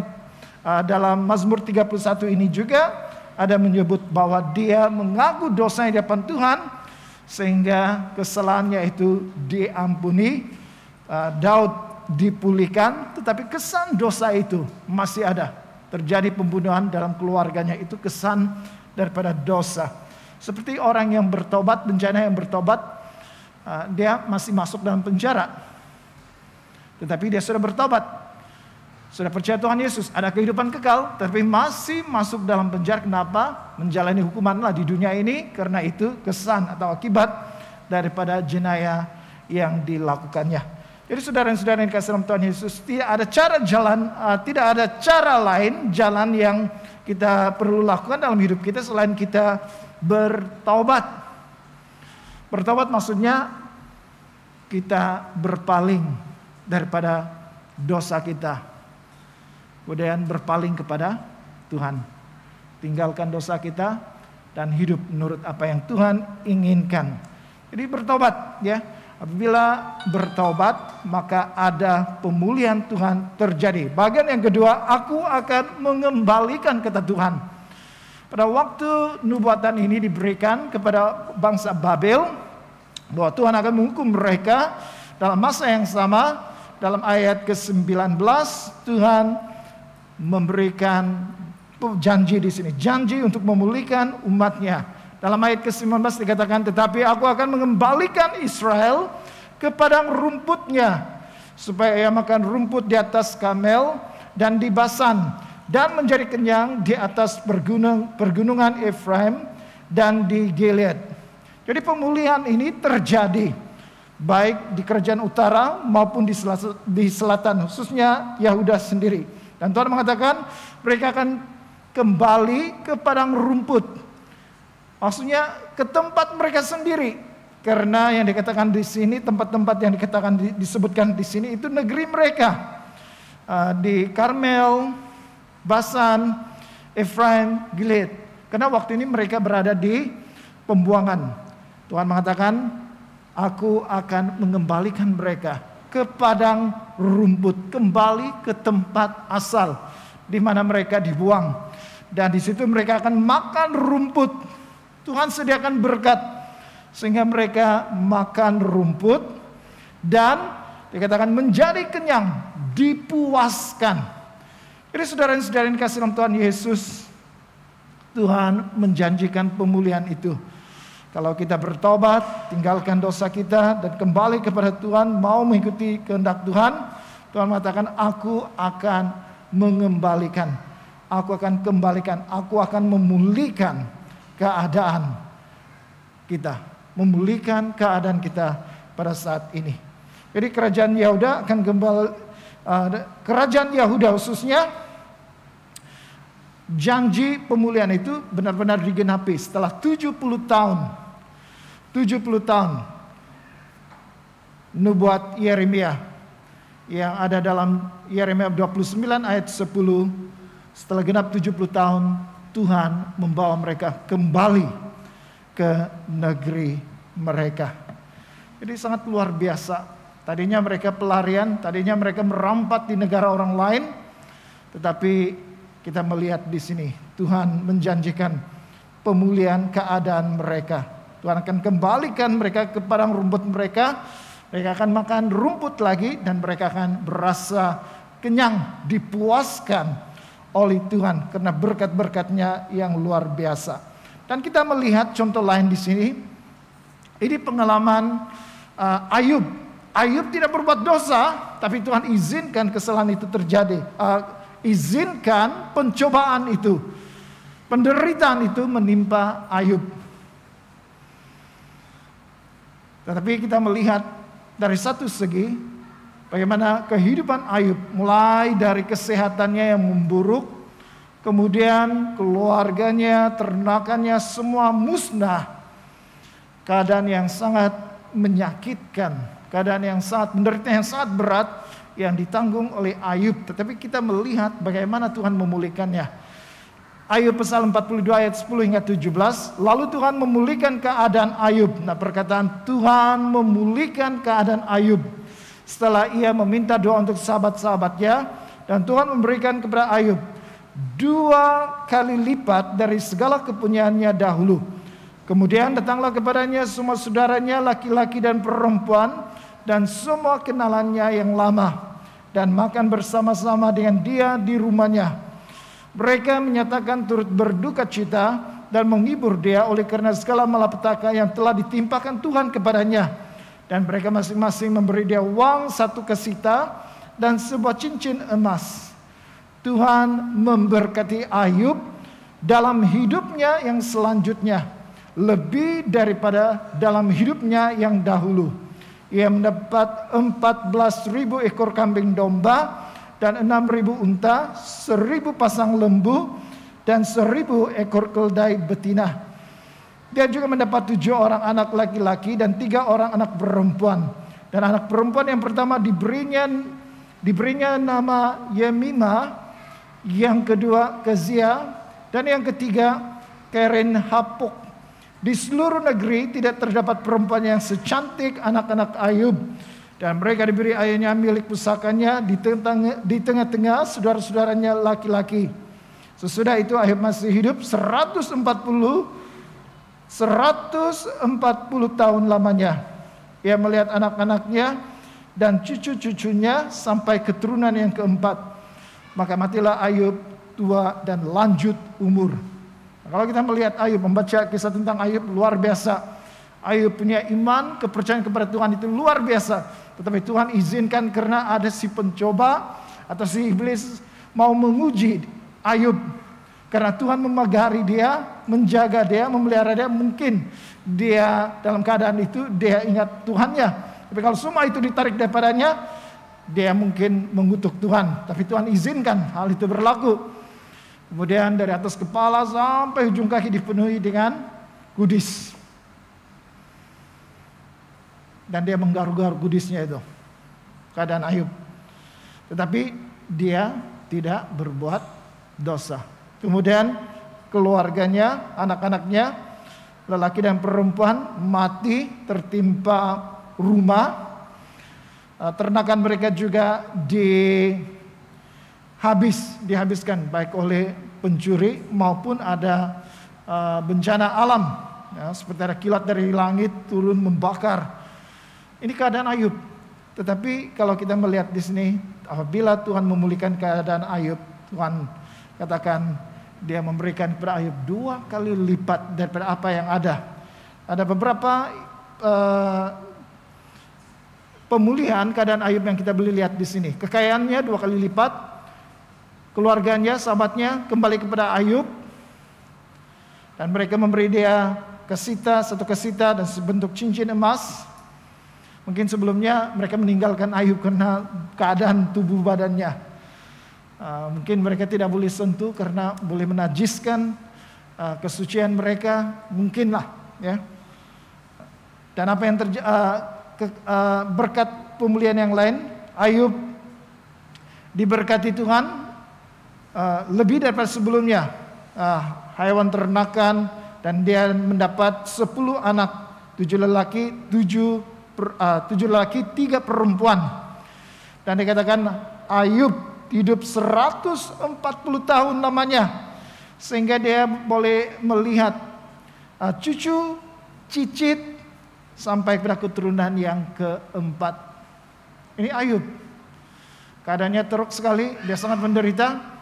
dalam Mazmur 31 ini juga ada menyebut bahwa dia mengaku dosanya di hadapan Tuhan, sehingga kesalahannya itu diampuni. Daud dipulihkan, tetapi kesan dosa itu masih ada. Terjadi pembunuhan dalam keluarganya, itu kesan daripada dosa. Seperti orang yang bertobat, bencana yang bertobat, dia masih masuk dalam penjara. Tetapi dia sudah bertobat, sudah percaya Tuhan Yesus, ada kehidupan kekal, tapi masih masuk dalam penjara. Kenapa? Menjalani hukumanlah di dunia ini, karena itu kesan atau akibat daripada jenayah yang dilakukannya. Jadi saudara-saudara yang dikasihi dalam Tuhan Yesus, tidak ada cara lain jalan yang kita perlu lakukan dalam hidup kita selain kita bertaubat. Bertaubat maksudnya kita berpaling daripada dosa kita, kemudian berpaling kepada Tuhan, tinggalkan dosa kita dan hidup menurut apa yang Tuhan inginkan. Jadi bertobat ya. Apabila bertobat maka ada pemulihan Tuhan terjadi. Bagian yang kedua, aku akan mengembalikan, kata Tuhan. Pada waktu nubuatan ini diberikan kepada bangsa Babel, bahwa Tuhan akan menghukum mereka dalam masa yang sama. Dalam ayat ke-19 Tuhan memberikan janji di sini, janji untuk memulihkan umatnya. Dalam ayat ke-19 dikatakan, tetapi aku akan mengembalikan Israel ke padang rumputnya, supaya ia makan rumput di atas Karmel dan di Basan, dan menjadi kenyang di atas pergunungan Efraim dan di Gilead. Jadi pemulihan ini terjadi baik di kerajaan utara maupun di selatan, khususnya Yahuda sendiri. Dan Tuhan mengatakan mereka akan kembali ke padang rumput. Maksudnya ke tempat mereka sendiri. Karena yang dikatakan di sini, tempat-tempat yang disebutkan di sini itu negeri mereka. Di Karmel, Basan, Efraim, Gilead. Karena waktu ini mereka berada di pembuangan. Tuhan mengatakan, aku akan mengembalikan mereka ke padang rumput, kembali ke tempat asal di mana mereka dibuang. Dan di situ mereka akan makan rumput. Tuhan sediakan berkat sehingga mereka makan rumput dan dikatakan menjadi kenyang, dipuaskan. Jadi saudara-saudara yang kasih dalam Tuhan Yesus, Tuhan menjanjikan pemulihan itu. Kalau kita bertobat, tinggalkan dosa kita dan kembali kepada Tuhan, mau mengikuti kehendak Tuhan, Tuhan mengatakan, aku akan mengembalikan, aku akan kembalikan, aku akan memulihkan keadaan kita, memulihkan keadaan kita pada saat ini. Jadi kerajaan Yehuda akan kembali, kerajaan Yehuda khususnya, janji pemulihan itu benar-benar digenapi setelah 70 tahun. 70 tahun nubuat Yeremia yang ada dalam Yeremia 29 ayat 10. Setelah genap 70 tahun, Tuhan membawa mereka kembali ke negeri mereka. Jadi sangat luar biasa. Tadinya mereka pelarian, tadinya mereka merampat di negara orang lain, tetapi kita melihat di sini Tuhan menjanjikan pemulihan keadaan mereka. Tuhan akan kembalikan mereka ke padang rumput mereka. Mereka akan makan rumput lagi dan mereka akan berasa kenyang, dipuaskan oleh Tuhan karena berkat-berkatnya yang luar biasa. Dan kita melihat contoh lain di sini. Ini pengalaman Ayub. Ayub tidak berbuat dosa, tapi Tuhan izinkan kesalahan itu terjadi. Izinkan pencobaan itu, penderitaan itu menimpa Ayub. Tetapi kita melihat dari satu segi bagaimana kehidupan Ayub, mulai dari kesehatannya yang memburuk, kemudian keluarganya, ternakannya semua musnah. Keadaan yang sangat menyakitkan, keadaan yang sangat menderita, yang sangat berat yang ditanggung oleh Ayub. Tetapi kita melihat bagaimana Tuhan memulihkannya. Ayub pasal 42 ayat 10 hingga 17. Lalu Tuhan memulihkan keadaan Ayub. Nah, perkataan Tuhan memulihkan keadaan Ayub setelah ia meminta doa untuk sahabat-sahabatnya, dan Tuhan memberikan kepada Ayub 2 kali lipat dari segala kepunyaannya dahulu. Kemudian datanglah kepadanya semua saudaranya laki-laki dan perempuan dan semua kenalannya yang lama, dan makan bersama-sama dengan dia di rumahnya. Mereka menyatakan turut berduka cita dan menghibur dia oleh karena segala malapetaka yang telah ditimpakan Tuhan kepadanya. Dan mereka masing-masing memberi dia uang 1 kesita dan sebuah cincin emas. Tuhan memberkati Ayub dalam hidupnya yang selanjutnya, lebih daripada dalam hidupnya yang dahulu. Ia mendapat 14.000 ekor kambing domba dan 6.000 unta, 1.000 pasang lembu, dan 1.000 ekor keledai betina. Dia juga mendapat 7 orang anak laki-laki dan 3 orang anak perempuan. Dan anak perempuan yang pertama diberinya nama Yemima, yang kedua Kezia, dan yang ketiga Keren Hapuk. Di seluruh negeri tidak terdapat perempuan yang secantik anak-anak Ayub. Dan mereka diberi ayahnya milik pusakanya di tengah-tengah saudara-saudaranya laki-laki. Sesudah itu Ayub masih hidup 140 tahun lamanya. Ia melihat anak-anaknya dan cucu-cucunya sampai keturunan yang keempat. Maka matilah Ayub tua dan lanjut umur. Kalau kita melihat Ayub, membaca kisah tentang Ayub, luar biasa. Ayub punya iman, kepercayaan kepada Tuhan itu luar biasa. Tetapi Tuhan izinkan karena ada si pencoba atau si iblis mau menguji Ayub. Karena Tuhan memagari dia, menjaga dia, memelihara dia. Mungkin dia dalam keadaan itu dia ingat Tuhannya. Tapi kalau semua itu ditarik daripadanya, dia mungkin mengutuk Tuhan. Tapi Tuhan izinkan hal itu berlaku. Kemudian dari atas kepala sampai ujung kaki dipenuhi dengan kudis. Dan dia menggaruk-garuk kudisnya itu. Keadaan Ayub. Tetapi dia tidak berbuat dosa. Kemudian keluarganya, anak-anaknya, lelaki dan perempuan mati tertimpa rumah. Ternakan mereka juga dihabiskan baik oleh pencuri maupun ada bencana alam, ya, seperti ada kilat dari langit turun membakar. Ini keadaan Ayub. Tetapi kalau kita melihat di sini, apabila Tuhan memulihkan keadaan Ayub, Tuhan katakan dia memberikan kepada Ayub 2 kali lipat daripada apa yang ada. Ada beberapa pemulihan keadaan Ayub yang kita boleh lihat di sini. Kekayaannya 2 kali lipat, keluarganya, sahabatnya kembali kepada Ayub, dan mereka memberi dia satu kesita dan sebentuk cincin emas. Mungkin sebelumnya mereka meninggalkan Ayub karena keadaan tubuh badannya. Mungkin mereka tidak boleh sentuh karena boleh menajiskan kesucian mereka, mungkinlah, ya. Dan apa yang berkat pemulihan yang lain, Ayub diberkati Tuhan lebih daripada sebelumnya. Hewan ternakan, dan dia mendapat 10 anak, 7 lelaki, 3 perempuan. Dan dikatakan Ayub hidup 140 tahun lamanya, sehingga dia boleh melihat cucu, cicit, sampai kepada keturunan yang keempat. Ini Ayub. Keadaannya teruk sekali, dia sangat menderita.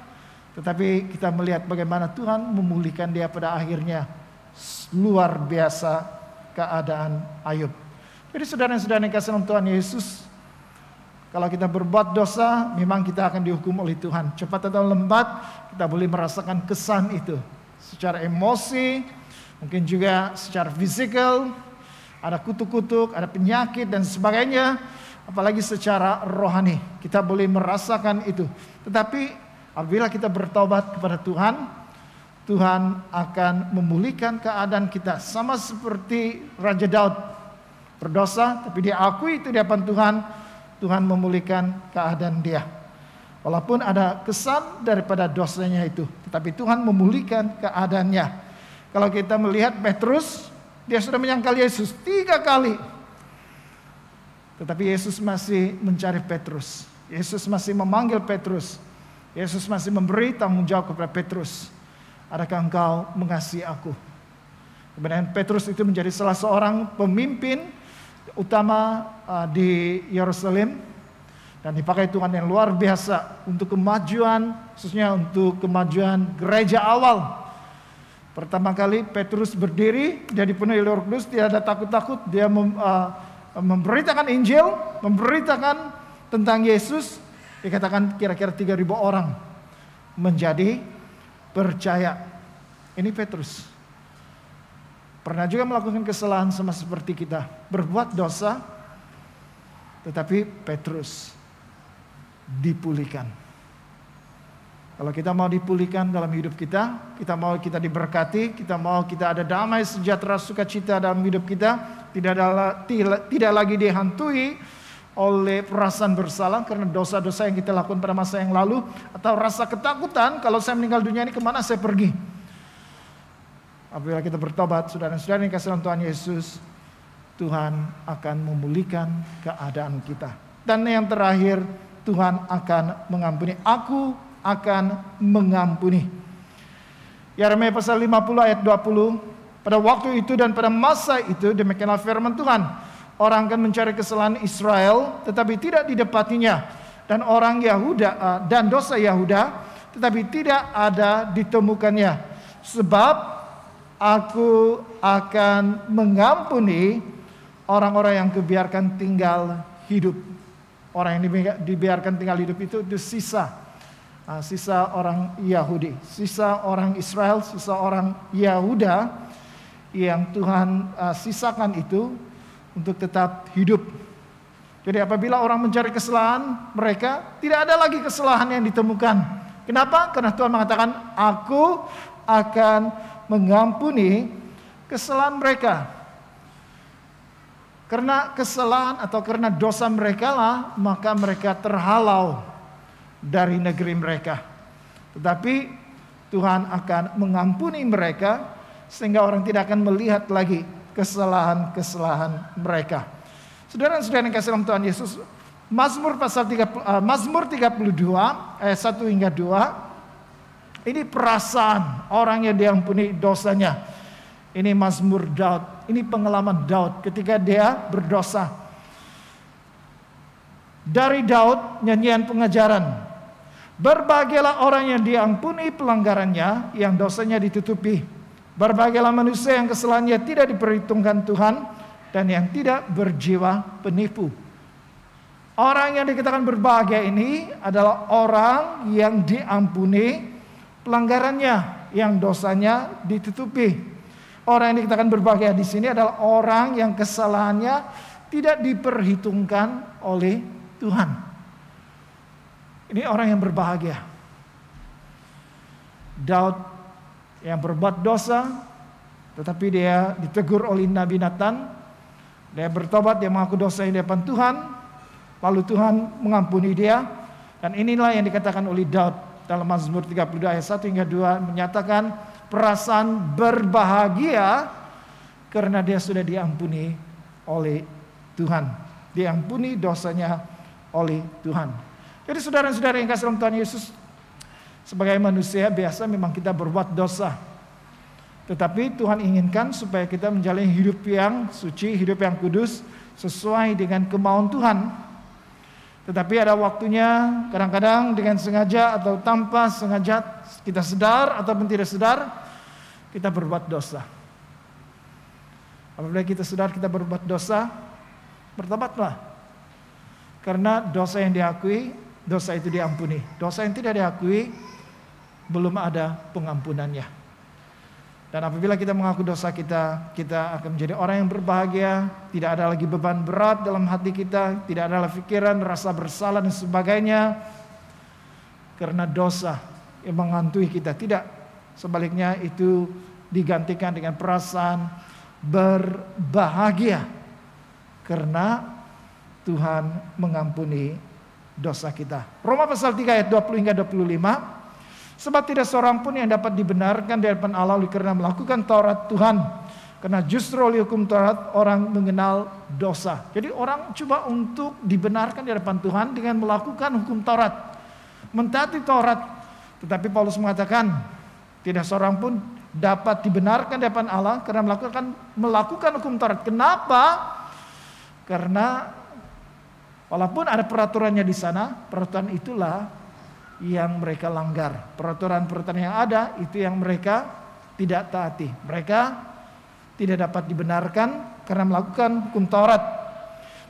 Tetapi kita melihat bagaimana Tuhan memulihkan dia pada akhirnya. Luar biasa keadaan Ayub. Jadi saudara-saudara yang kasih dalam Tuhan Yesus, kalau kita berbuat dosa, memang kita akan dihukum oleh Tuhan. Cepat atau lambat, kita boleh merasakan kesan itu. Secara emosi, mungkin juga secara fisikal, ada kutuk-kutuk, ada penyakit dan sebagainya. Apalagi secara rohani, kita boleh merasakan itu. Tetapi apabila kita bertobat kepada Tuhan, Tuhan akan memulihkan keadaan kita. Sama seperti Raja Daud berdosa, tapi dia akui itu di hadapan Tuhan. Tuhan memulihkan keadaan dia. Walaupun ada kesan daripada dosanya itu, tetapi Tuhan memulihkan keadaannya. Kalau kita melihat Petrus, dia sudah menyangkal Yesus 3 kali. Tetapi Yesus masih mencari Petrus. Yesus masih memanggil Petrus. Yesus masih memberi tanggung jawab kepada Petrus. Adakah engkau mengasihi aku? Kemudian Petrus itu menjadi salah seorang pemimpin utama di Yerusalem, dan dipakai Tuhan yang luar biasa untuk kemajuan, khususnya untuk kemajuan gereja awal. Pertama kali Petrus berdiri, dia dipenuhi oleh Roh Kudus, dia ada takut-takut, dia memberitakan Injil, memberitakan tentang Yesus. Dikatakan kira-kira 3.000 orang menjadi percaya. Ini Petrus. Pernah juga melakukan kesalahan sama seperti kita, berbuat dosa, tetapi Petrus dipulihkan. Kalau kita mau dipulihkan dalam hidup kita mau kita diberkati, kita mau kita ada damai, sejahtera, sukacita dalam hidup kita, tidak lagi dihantui oleh perasaan bersalah karena dosa-dosa yang kita lakukan pada masa yang lalu, atau rasa ketakutan kalau saya meninggal dunia ini kemana saya pergi. Apabila kita bertobat, saudara-saudara yang kasih dalam Tuhan Yesus, Tuhan akan memulihkan keadaan kita. Dan yang terakhir, Tuhan akan mengampuni. Aku akan mengampuni. Yeremia pasal 50 ayat 20. Pada waktu itu dan pada masa itu, demikianlah firman Tuhan, orang akan mencari kesalahan Israel tetapi tidak didapatinya, dan orang Yahuda dan dosa Yahuda tetapi tidak ada ditemukannya, sebab aku akan mengampuni orang-orang yang kubiarkan tinggal hidup. Orang yang dibiarkan tinggal hidup itu sisa orang Yahudi, sisa orang Israel, sisa orang Yahuda yang Tuhan sisakan itu untuk tetap hidup. Jadi apabila orang mencari kesalahan mereka, tidak ada lagi kesalahan yang ditemukan. Kenapa? Karena Tuhan mengatakan, aku akan mengampuni kesalahan mereka. Karena kesalahan atau karena dosa mereka lah, maka mereka terhalau dari negeri mereka. Tetapi Tuhan akan mengampuni mereka sehingga orang tidak akan melihat lagi kesalahan-kesalahan mereka. Saudara-saudara yang kasih dalam Tuhan Yesus, Mazmur 32 ayat 1 hingga 2, ini perasaan orang yang diampuni dosanya. Ini Mazmur Daud, ini pengalaman Daud ketika dia berdosa. Dari Daud nyanyian pengajaran. Berbahagialah orang yang diampuni pelanggarannya, yang dosanya ditutupi. Berbahagialah manusia yang kesalahannya tidak diperhitungkan Tuhan, dan yang tidak berjiwa penipu. Orang yang dikatakan berbahagia ini adalah orang yang diampuni pelanggarannya, yang dosanya ditutupi. Orang yang dikatakan berbahagia di sini adalah orang yang kesalahannya tidak diperhitungkan oleh Tuhan. Ini orang yang berbahagia. Daud yang berbuat dosa, tetapi dia ditegur oleh Nabi Nathan. Dia bertobat, dia mengaku dosa di depan Tuhan, lalu Tuhan mengampuni dia. Dan inilah yang dikatakan oleh Daud dalam Mazmur 32 ayat 1 hingga 2, menyatakan perasaan berbahagia karena dia sudah diampuni oleh Tuhan. Diampuni dosanya oleh Tuhan. Jadi saudara-saudara yang kasih dalam Tuhan Yesus, sebagai manusia biasa memang kita berbuat dosa. Tetapi Tuhan inginkan supaya kita menjalani hidup yang suci, hidup yang kudus, sesuai dengan kemauan Tuhan. Tetapi ada waktunya, kadang-kadang dengan sengaja atau tanpa sengaja, kita sadar ataupun tidak sadar, kita berbuat dosa. Apabila kita sadar kita berbuat dosa, bertobatlah. Karena dosa yang diakui, dosa itu diampuni. Dosa yang tidak diakui, belum ada pengampunannya. Dan apabila kita mengaku dosa kita, kita akan menjadi orang yang berbahagia. Tidak ada lagi beban berat dalam hati kita, tidak ada lagi pikiran, rasa bersalah dan sebagainya. Karena dosa yang menghantui kita. Tidak, sebaliknya itu digantikan dengan perasaan berbahagia. Karena Tuhan mengampuni dosa kita. Roma pasal 3 ayat 20 hingga 25. Sebab tidak seorang pun yang dapat dibenarkan di hadapan Allah karena melakukan Taurat Tuhan. Karena justru oleh hukum Taurat orang mengenal dosa. Jadi orang coba untuk dibenarkan di hadapan Tuhan dengan melakukan hukum Taurat, mentaati Taurat. Tetapi Paulus mengatakan tidak seorang pun dapat dibenarkan di hadapan Allah karena melakukan hukum Taurat. Kenapa? Karena walaupun ada peraturannya di sana, peraturan itulah yang mereka langgar. Peraturan-peraturan yang ada itu yang mereka tidak taati. Mereka tidak dapat dibenarkan karena melakukan hukum Taurat.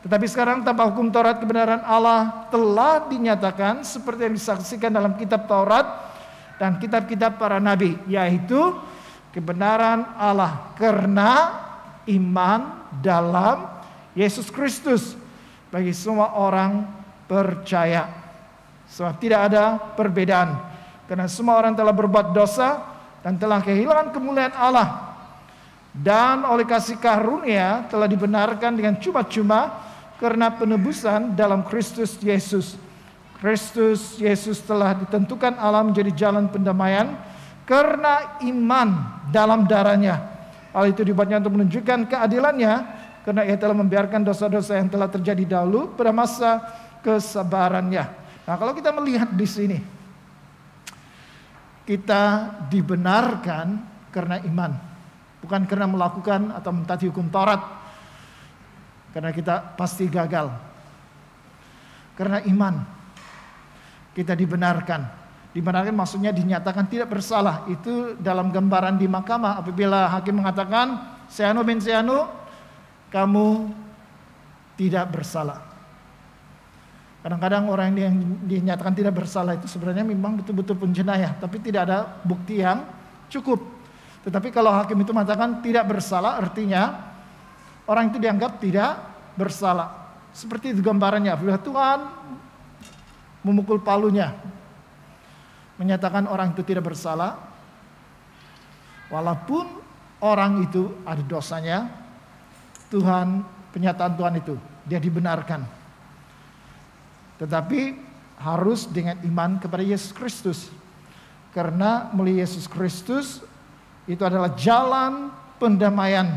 Tetapi sekarang tanpa hukum Taurat, kebenaran Allah telah dinyatakan seperti yang disaksikan dalam kitab Taurat dan kitab-kitab para nabi, yaitu kebenaran Allah karena iman dalam Yesus Kristus bagi semua orang percaya. Sebab tidak ada perbedaan Karena semua orang telah berbuat dosa dan telah kehilangan kemuliaan Allah. Dan oleh kasih karunia telah dibenarkan dengan cuma-cuma karena penebusan dalam Kristus Yesus. Kristus Yesus telah ditentukan Allah menjadi jalan pendamaian karena iman dalam darahnya. Hal itu dibuatnya untuk menunjukkan keadilannya, karena ia telah membiarkan dosa-dosa yang telah terjadi dahulu pada masa kesabarannya. Nah, kalau kita melihat di sini, kita dibenarkan karena iman, bukan karena melakukan atau mentaati hukum Taurat, karena kita pasti gagal. Karena iman, kita dibenarkan. Dibenarkan maksudnya dinyatakan tidak bersalah. Itu dalam gambaran di mahkamah, apabila hakim mengatakan, "Seano bin Seano, kamu tidak bersalah." Kadang-kadang orang yang dinyatakan tidak bersalah itu sebenarnya memang betul-betul penjenayah, tapi tidak ada bukti yang cukup. Tetapi kalau hakim itu mengatakan tidak bersalah, artinya orang itu dianggap tidak bersalah. Seperti itu gambarannya, apabila Tuhan memukul palunya, menyatakan orang itu tidak bersalah, walaupun orang itu ada dosanya, penyataan Tuhan itu, dia dibenarkan. Tetapi harus dengan iman kepada Yesus Kristus. Karena melalui Yesus Kristus itu adalah jalan pendamaian.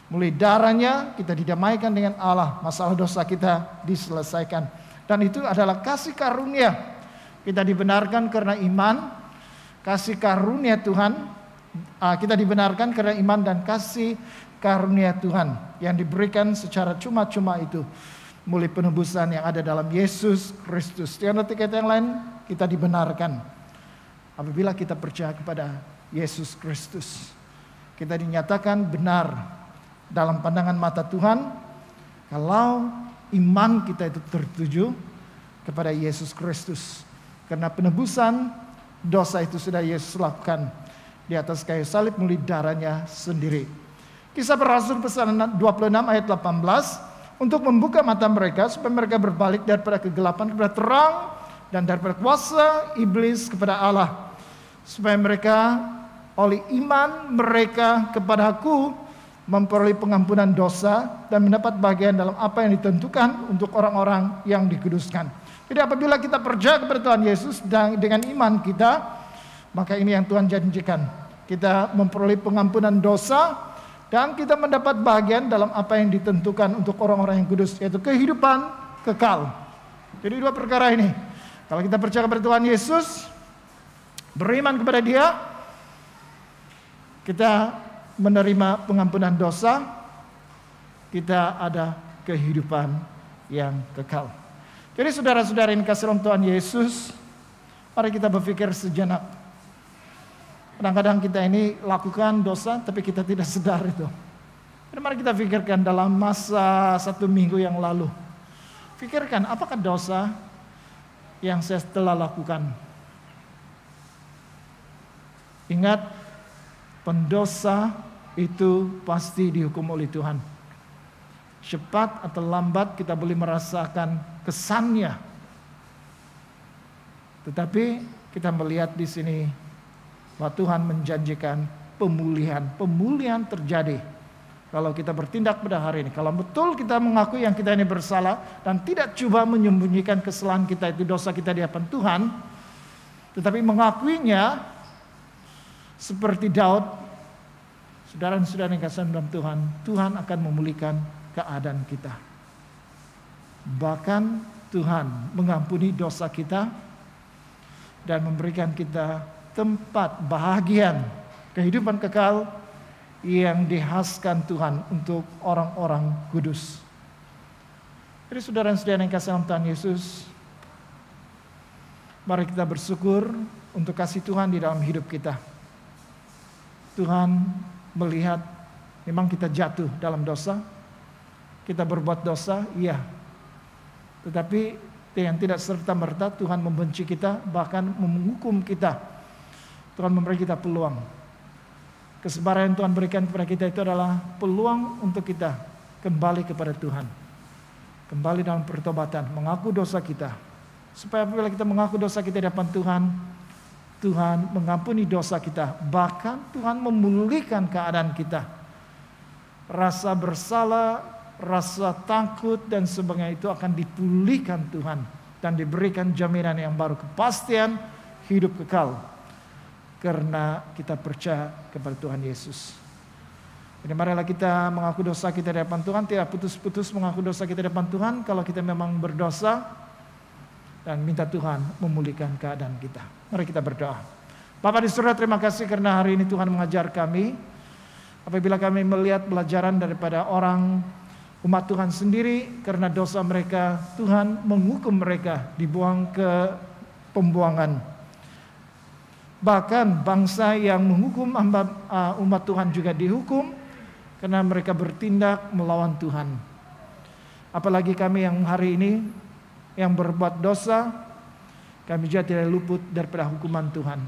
Melalui darahnya kita didamaikan dengan Allah, masalah dosa kita diselesaikan. Dan itu adalah kasih karunia. Kita dibenarkan karena iman, kasih karunia Tuhan. Kita dibenarkan karena iman dan kasih karunia Tuhan yang diberikan secara cuma-cuma itu. Mulai penebusan yang ada dalam Yesus Kristus. Di antara kata yang lain, kita dibenarkan apabila kita percaya kepada Yesus Kristus. Kita dinyatakan benar dalam pandangan mata Tuhan kalau iman kita itu tertuju kepada Yesus Kristus. Karena penebusan dosa itu sudah Yesus lakukan di atas kayu salib melalui darahnya sendiri. Kisah Para Rasul pasal 26 ayat 18, untuk membuka mata mereka supaya mereka berbalik daripada kegelapan kepada terang dan daripada kuasa iblis kepada Allah, supaya mereka oleh iman mereka kepada Aku memperoleh pengampunan dosa dan mendapat bagian dalam apa yang ditentukan untuk orang-orang yang dikuduskan. Jadi apabila kita percaya kepada Tuhan Yesus dan dengan iman kita, maka ini yang Tuhan janjikan. Kita memperoleh pengampunan dosa dan kita mendapat bagian dalam apa yang ditentukan untuk orang-orang yang kudus, yaitu kehidupan kekal. Jadi dua perkara ini. Kalau kita percaya kepada Tuhan Yesus, beriman kepada Dia, kita menerima pengampunan dosa, kita ada kehidupan yang kekal. Jadi saudara-saudara yang kasih dalam Tuhan Yesus, mari kita berpikir sejenak. Kadang-kadang kita ini lakukan dosa tapi kita tidak sadar itu. Jadi mari kita pikirkan dalam masa 1 minggu yang lalu. Pikirkan apakah dosa yang saya telah lakukan. Ingat, pendosa itu pasti dihukum oleh Tuhan. Cepat atau lambat kita boleh merasakan kesannya. Tetapi kita melihat di sini bahwa Tuhan menjanjikan pemulihan terjadi kalau kita bertindak pada hari ini. Kalau betul kita mengakui yang kita ini bersalah dan tidak coba menyembunyikan kesalahan kita itu, dosa kita di hadapan Tuhan, tetapi mengakuinya seperti Daud, saudara-saudara yang kasih dalam Tuhan, Tuhan akan memulihkan keadaan kita. Bahkan Tuhan mengampuni dosa kita dan memberikan kita tempat bahagian kehidupan kekal yang dihaskan Tuhan untuk orang-orang kudus. Jadi saudara-saudara yang kasih dalam Tuhan Yesus, mari kita bersyukur untuk kasih Tuhan di dalam hidup kita. Tuhan melihat memang kita jatuh dalam dosa, kita berbuat dosa, iya. Tetapi dengan tidak serta-merta Tuhan membenci kita, bahkan menghukum kita. Tuhan memberi kita peluang. Kesabaran yang Tuhan berikan kepada kita itu adalah peluang untuk kita kembali kepada Tuhan. Kembali dalam pertobatan, mengaku dosa kita. Supaya apabila kita mengaku dosa kita di hadapan Tuhan, Tuhan mengampuni dosa kita. Bahkan Tuhan memulihkan keadaan kita. Rasa bersalah, rasa takut dan sebagainya itu akan dipulihkan Tuhan. Dan diberikan jaminan yang baru, kepastian hidup kekal. Karena kita percaya kepada Tuhan Yesus. Jadi marilah kita mengaku dosa kita di hadapan Tuhan. Tidak putus-putus mengaku dosa kita di hadapan Tuhan. Kalau kita memang berdosa. Dan minta Tuhan memulihkan keadaan kita. Mari kita berdoa. Bapa di surga, terima kasih karena hari ini Tuhan mengajar kami. Apabila kami melihat pelajaran daripada orang umat Tuhan sendiri. Karena dosa mereka, Tuhan menghukum mereka. Dibuang ke pembuangan. Bahkan bangsa yang menghukum umat Tuhan juga dihukum. Karena mereka bertindak melawan Tuhan. Apalagi kami yang hari ini yang berbuat dosa, kami juga tidak luput daripada hukuman Tuhan.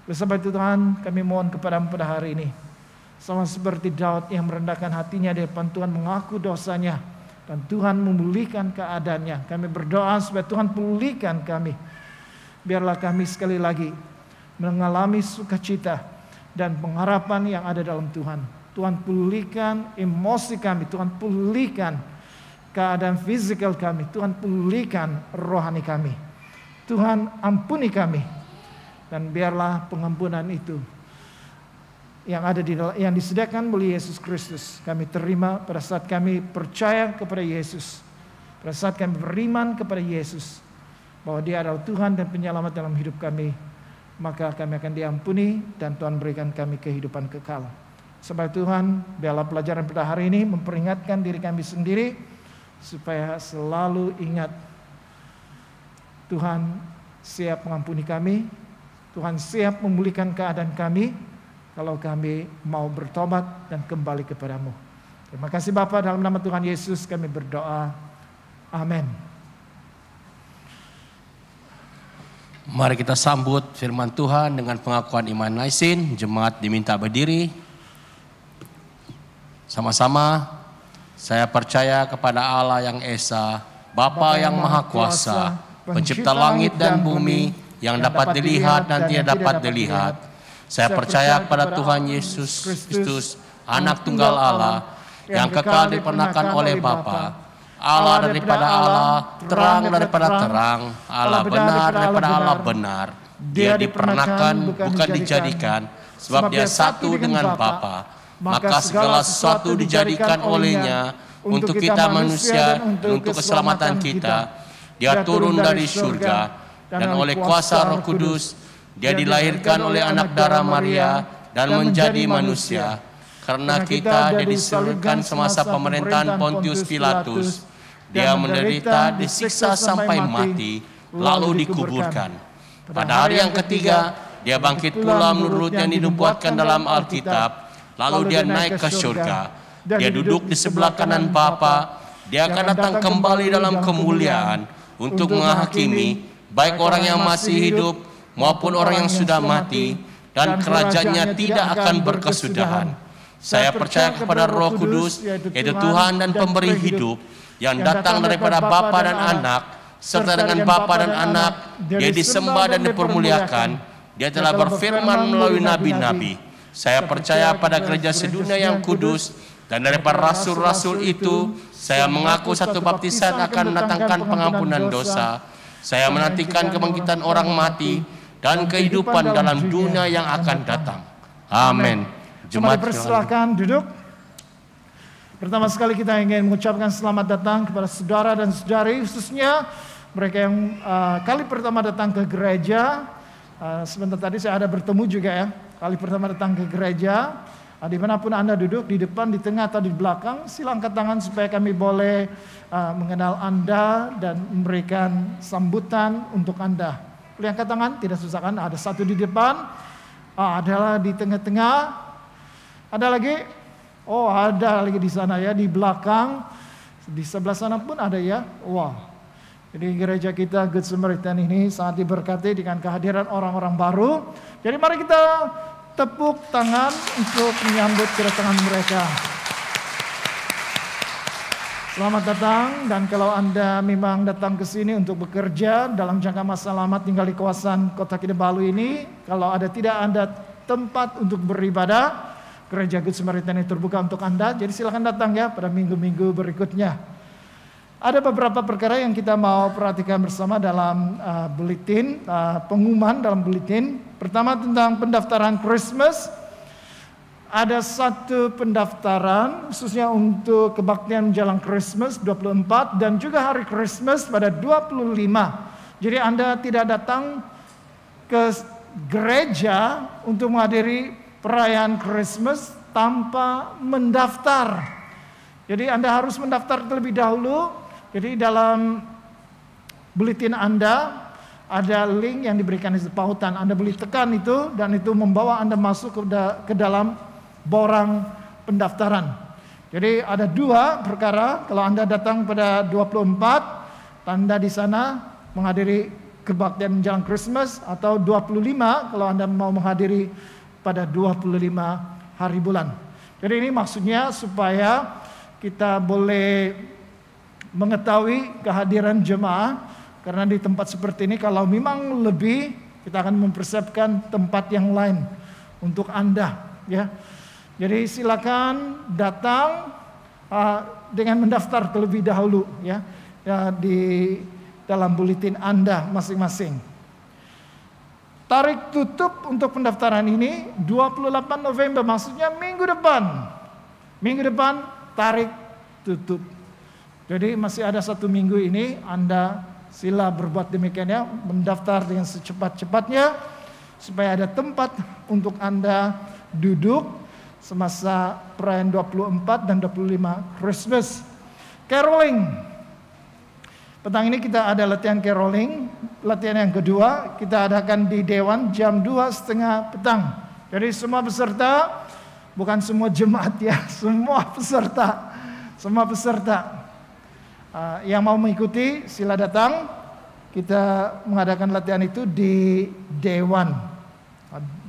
Oleh sebab itu Tuhan, kami mohon kepadamu pada hari ini. Sama seperti Daud yang merendahkan hatinya di depan Tuhan, mengaku dosanya. Dan Tuhan memulihkan keadaannya. Kami berdoa supaya Tuhan pulihkan kami. Biarlah kami sekali lagi mengalami sukacita dan pengharapan yang ada dalam Tuhan. Tuhan pulihkan emosi kami, Tuhan pulihkan keadaan fisikal kami, Tuhan pulihkan rohani kami. Tuhan ampuni kami. Dan biarlah pengampunan itu yang ada yang disediakan oleh Yesus Kristus kami terima pada saat kami percaya kepada Yesus. Pada saat kami beriman kepada Yesus bahwa Dia adalah Tuhan dan penyelamat dalam hidup kami, maka kami akan diampuni dan Tuhan berikan kami kehidupan kekal. Sebab Tuhan, biarlah pelajaran pada hari ini memperingatkan diri kami sendiri supaya selalu ingat Tuhan siap mengampuni kami, Tuhan siap memulihkan keadaan kami kalau kami mau bertobat dan kembali kepadamu. Terima kasih Bapa, dalam nama Tuhan Yesus kami berdoa. Amin. Mari kita sambut firman Tuhan dengan pengakuan iman naisin. Jemaat diminta berdiri. Sama-sama. Saya percaya kepada Allah yang Esa, Bapa yang Maha Kuasa, Pencipta langit dan bumi, yang dapat dilihat dan tidak dapat dilihat. Saya percaya kepada Tuhan Yesus Kristus, Anak Tunggal Allah, yang kekal diperanakan oleh Bapa. Allah daripada Allah, terang daripada terang, Allah benar daripada Allah benar. Dia diperanakan bukan dijadikan, sebab Dia satu dengan Bapa. Maka segala sesuatu dijadikan olehnya untuk kita manusia dan untuk keselamatan kita. Dia turun dari surga dan oleh kuasa Roh Kudus Dia dilahirkan oleh anak darah Maria dan menjadi manusia. Karena kita Dia diseluruhkan semasa pemerintahan Pontius Pilatus. Dia menderita, disiksa sampai mati, lalu dikuburkan. Pada hari yang ketiga Dia bangkit pula menurut yang dinubuatkan dalam Alkitab. Lalu Dia naik ke surga. Dia duduk di sebelah kanan Bapa. Dia akan datang kembali dalam kemuliaan untuk menghakimi baik orang yang masih hidup maupun orang yang sudah mati, dan kerajaannya tidak akan berkesudahan. Saya percaya kepada Roh Kudus, yaitu Tuhan dan pemberi hidup, yang datang daripada Bapa dan Anak, serta dengan Bapa dan Anak Dia disembah dan dipermuliakan. Dia telah berfirman melalui nabi-nabi. Saya percaya pada gereja sedunia yang kudus, dan daripada rasul-rasul itu saya mengaku satu baptisan akan mendatangkan pengampunan dosa. Saya menantikan kebangkitan orang mati dan kehidupan dalam dunia yang akan datang. Amin. Jemaat persilakan duduk. Pertama sekali kita ingin mengucapkan selamat datang kepada saudara dan saudari, khususnya mereka yang kali pertama datang ke gereja. Sebentar tadi saya ada bertemu juga ya, kali pertama datang ke gereja. Dimanapun Anda duduk, di depan, di tengah atau di belakang, silakan angkat tangan supaya kami boleh mengenal Anda dan memberikan sambutan untuk Anda. Boleh angkat tangan, tidak susah kan? Ada satu di depan, ada di tengah-tengah, ada lagi, ada lagi di sana ya, di belakang, di sebelah sana pun ada ya. Wah. Jadi gereja kita Good Samaritan ini sangat diberkati dengan kehadiran orang-orang baru. Jadi mari kita tepuk tangan untuk menyambut kedatangan mereka. Selamat datang, dan kalau Anda memang datang ke sini untuk bekerja dalam jangka masa lama tinggal di kawasan Kota Kinabalu ini, kalau tidak ada tempat untuk beribadah, Gereja Good Samaritan ini terbuka untuk Anda, jadi silakan datang ya pada minggu-minggu berikutnya. Ada beberapa perkara yang kita mau perhatikan bersama dalam buletin, pengumuman dalam buletin. Pertama tentang pendaftaran Christmas. Ada satu pendaftaran khususnya untuk kebaktian menjelang Christmas 24 dan juga hari Christmas pada 25. Jadi Anda tidak datang ke gereja untuk menghadiri perayaan Christmas tanpa mendaftar. Jadi Anda harus mendaftar terlebih dahulu. Jadi dalam buletin Anda ada link yang diberikan di pautan. Anda boleh tekan itu dan itu membawa Anda masuk ke dalam borang pendaftaran. Jadi ada dua perkara. Kalau Anda datang pada 24, tanda di sana menghadiri kebaktian menjelang Christmas, atau 25 kalau Anda mau menghadiri pada 25 hari bulan. Jadi ini maksudnya supaya kita boleh mengetahui kehadiran jemaah, karena di tempat seperti ini kalau memang lebih, kita akan mempersiapkan tempat yang lain untuk Anda, ya. Jadi silakan datang dengan mendaftar terlebih dahulu ya di dalam buletin Anda masing-masing. Tarik tutup untuk pendaftaran ini 28 November, maksudnya minggu depan. Minggu depan tarik tutup. Jadi masih ada 1 minggu ini, Anda sila berbuat demikian ya, mendaftar dengan secepat-cepatnya supaya ada tempat untuk Anda duduk semasa perayaan 24 dan 25 Christmas. Caroling. Petang ini kita ada latihan caroling. Latihan yang kedua kita adakan di Dewan jam 2:30 petang. Jadi semua peserta, bukan semua jemaat ya, semua peserta. Semua peserta yang mau mengikuti sila datang. Kita mengadakan latihan itu di Dewan.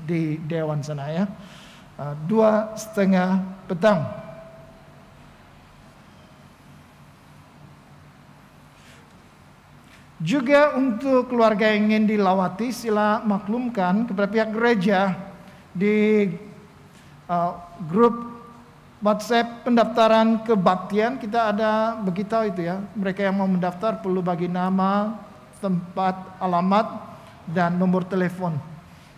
Di Dewan sana ya. 2:30 petang. Juga untuk keluarga yang ingin dilawati, sila maklumkan kepada pihak gereja di grup WhatsApp pendaftaran kebaktian. Kita ada begitu itu ya. Mereka yang mau mendaftar perlu bagi nama, tempat, alamat, dan nomor telepon.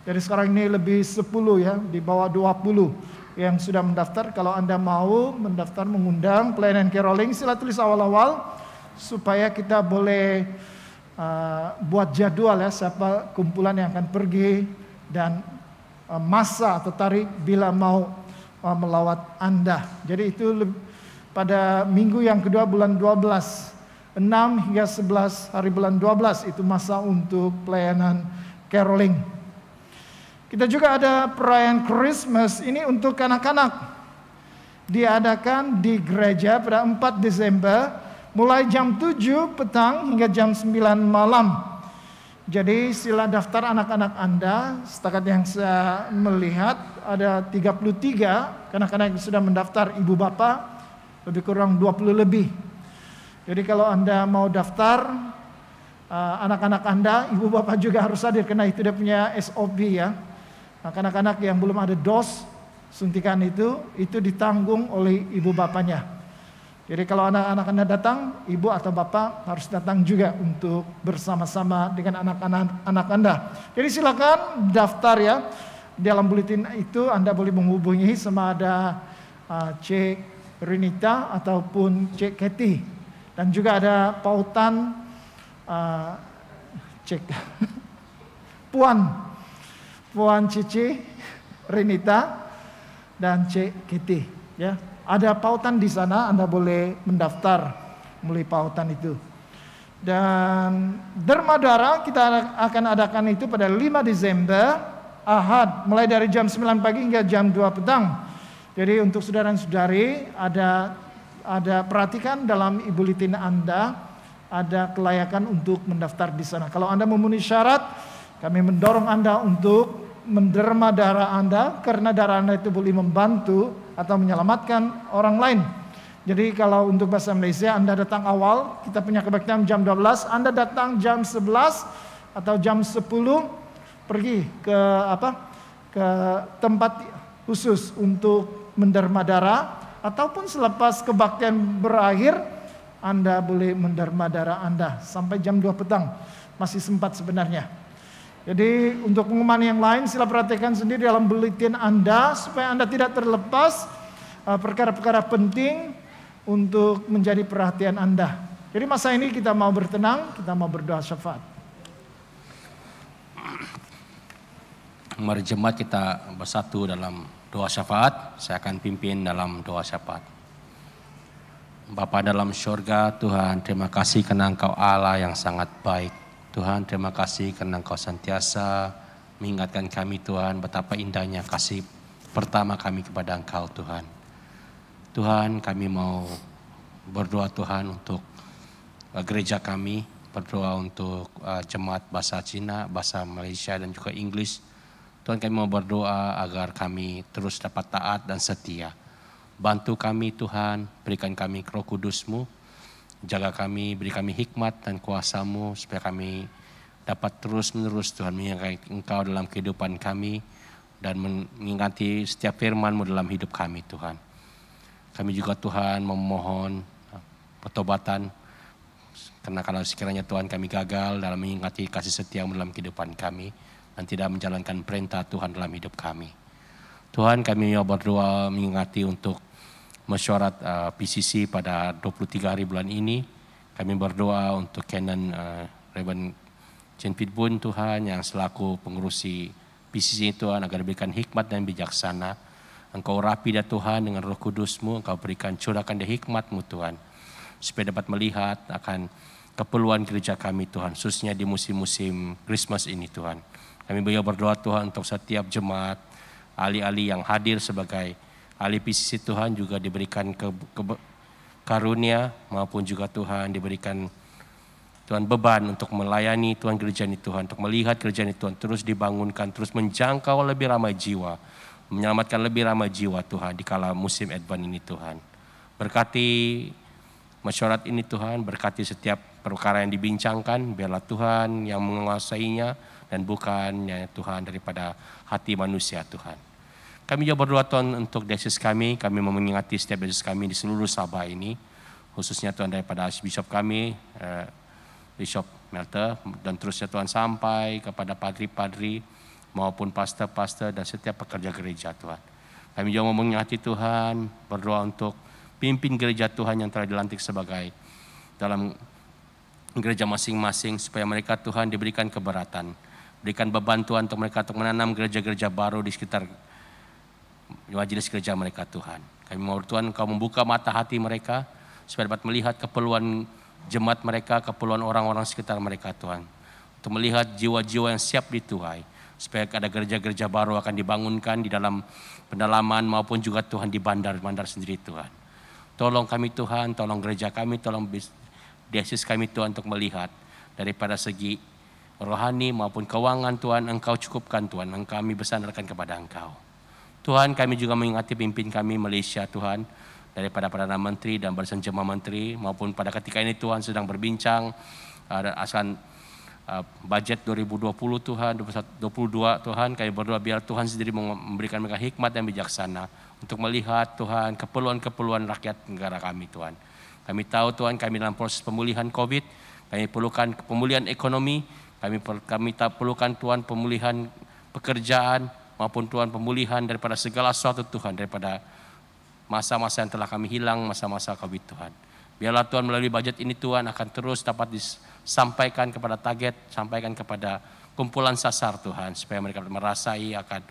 Jadi sekarang ini lebih 10 ya, di bawah 20 yang sudah mendaftar. Kalau Anda mau mendaftar mengundang pelayanan caroling, sila tulis awal-awal supaya kita boleh buat jadwal ya, siapa kumpulan yang akan pergi dan masa atau tarikh bila mau melawat Anda. Jadi itu pada minggu yang kedua bulan 12, 6 hingga 11 hari bulan 12 itu masa untuk pelayanan caroling. Kita juga ada perayaan Christmas ini untuk anak-anak. Diadakan di gereja pada 4 Desember mulai jam 7 petang hingga jam 9 malam. Jadi sila daftar anak-anak Anda. Setakat yang saya melihat ada 33 anak-anak yang sudah mendaftar, ibu bapak lebih kurang 20 lebih. Jadi kalau Anda mau daftar, anak-anak Anda, ibu bapak juga harus hadir karena itu dia punya SOP ya. Anak-anak yang belum ada dos suntikan itu ditanggung oleh ibu bapaknya. Jadi kalau anak-anak Anda datang, ibu atau bapak harus datang juga untuk bersama-sama dengan anak-anak Anda. Jadi silakan daftar ya. Dalam buletin itu Anda boleh menghubungi sama ada Cik Renita ataupun Cik Kathy. Dan juga ada pautan Cik Puan Cici, Renita, dan Cik Kitty. Ya, ada pautan di sana, Anda boleh mendaftar melalui pautan itu. Dan Derma Darah kita akan adakan itu pada 5 Desember, Ahad, mulai dari jam 9 pagi hingga jam 2 petang. Jadi untuk saudara dan saudari, ada perhatikan dalam buletin Anda, ada kelayakan untuk mendaftar di sana. Kalau Anda memenuhi syarat, kami mendorong Anda untuk menderma darah Anda, karena darah Anda itu boleh membantu atau menyelamatkan orang lain. Jadi kalau untuk bahasa Malaysia, Anda datang awal, kita punya kebaktian jam 12, Anda datang jam 11 atau jam 10, pergi ke tempat khusus untuk menderma darah, ataupun selepas kebaktian berakhir, Anda boleh menderma darah Anda sampai jam 2 petang. Masih sempat sebenarnya. Jadi untuk pengumuman yang lain, sila perhatikan sendiri dalam buletin Anda supaya Anda tidak terlepas perkara-perkara penting untuk menjadi perhatian Anda. Jadi masa ini kita mau bertenang, kita mau berdoa syafaat. Mari jemaat kita bersatu dalam doa syafaat. Saya akan pimpin dalam doa syafaat. Bapa dalam syurga, Tuhan, terima kasih karena Engkau Allah yang sangat baik. Tuhan, terima kasih karena Engkau sentiasa mengingatkan kami, Tuhan, betapa indahnya kasih pertama kami kepada Engkau, Tuhan. Tuhan, kami mau berdoa, Tuhan, untuk gereja kami, berdoa untuk jemaat bahasa Cina, bahasa Malaysia, dan juga Inggris. Tuhan, kami mau berdoa agar kami terus dapat taat dan setia. Bantu kami, Tuhan, berikan kami Roh Kudus-Mu, jaga kami, beri kami hikmat dan kuasa-Mu, supaya kami dapat terus-menerus, Tuhan, mengingat Engkau dalam kehidupan kami, dan mengingati setiap firman-Mu dalam hidup kami, Tuhan. Kami juga, Tuhan, memohon pertobatan, karena kalau sekiranya, Tuhan, kami gagal dalam mengingati kasih setia-Mu dalam kehidupan kami, dan tidak menjalankan perintah Tuhan dalam hidup kami. Tuhan, kami berdoa mengingati untuk mesyuarat PCC pada 23 hari bulan ini. Kami berdoa untuk Canon Reverend Chen Pitbun, Tuhan, yang selaku pengurusi PCC, Tuhan, agar diberikan hikmat dan bijaksana. Engkau rapi dah, Tuhan, dengan Roh Kudus-Mu. Engkau berikan, curahkan dia hikmat-Mu, Tuhan, supaya dapat melihat akan keperluan gereja kami, Tuhan, khususnya di musim-musim Christmas ini, Tuhan. Kami berdoa, Tuhan, untuk setiap jemaat, ahli-ahli yang hadir sebagai ahli PCC, Tuhan, juga diberikan karunia, maupun juga, Tuhan, diberikan, Tuhan, beban untuk melayani, Tuhan, gereja ini, Tuhan, untuk melihat gereja ini, Tuhan, terus dibangunkan, terus menjangkau lebih ramai jiwa, menyelamatkan lebih ramai jiwa, Tuhan, di kala musim Advent ini, Tuhan. Berkati mesyuarat ini, Tuhan, berkati setiap perkara yang dibincangkan, biarlah Tuhan yang menguasainya, dan bukannya, Tuhan, daripada hati manusia, Tuhan. Kami juga berdoa, Tuhan, untuk diocese kami mau mengingati setiap diocese kami di seluruh Sabah ini, khususnya, Tuhan, daripada Archbishop kami, Bishop Melter, dan terusnya, Tuhan, sampai kepada padri-padri maupun pastor-pastor dan setiap pekerja gereja, Tuhan. Kami juga mau mengingati, Tuhan, berdoa untuk pimpin gereja, Tuhan, yang telah dilantik sebagai dalam gereja masing-masing, supaya mereka, Tuhan, diberikan keberatan, berikan beban, Tuhan, untuk mereka untuk menanam gereja-gereja baru di sekitar majelis gereja mereka, Tuhan. Kami mau, Tuhan, Engkau membuka mata hati mereka supaya dapat melihat keperluan jemaat mereka, keperluan orang-orang sekitar mereka, Tuhan. Untuk melihat jiwa-jiwa yang siap dituai, supaya ada gereja-gereja baru akan dibangunkan di dalam pendalaman maupun juga, Tuhan, di bandar-bandar sendiri, Tuhan. Tolong kami, Tuhan, tolong gereja kami, tolong diocese kami, Tuhan, untuk melihat daripada segi rohani maupun keuangan, Tuhan, Engkau cukupkan, Tuhan, kami bersandarkan kepada Engkau. Tuhan, kami juga mengingati pimpin kami Malaysia, Tuhan, daripada Perdana Menteri dan Barisan Jemaah Menteri, maupun pada ketika ini, Tuhan, sedang berbincang akan budget 2020, Tuhan, 2022, Tuhan, kami berdoa biar Tuhan sendiri memberikan mereka hikmat dan bijaksana untuk melihat, Tuhan, keperluan-keperluan rakyat negara kami, Tuhan. Kami tahu, Tuhan, kami dalam proses pemulihan COVID, kami perlukan pemulihan ekonomi, kami perlukan, Tuhan, pemulihan pekerjaan, maupun, Tuhan, pemulihan daripada segala sesuatu, Tuhan, daripada masa-masa yang telah kami hilang, masa-masa COVID, Tuhan. Biarlah, Tuhan, melalui budget ini, Tuhan, akan terus dapat disampaikan kepada target, sampaikan kepada kumpulan sasar, Tuhan, supaya mereka merasai akan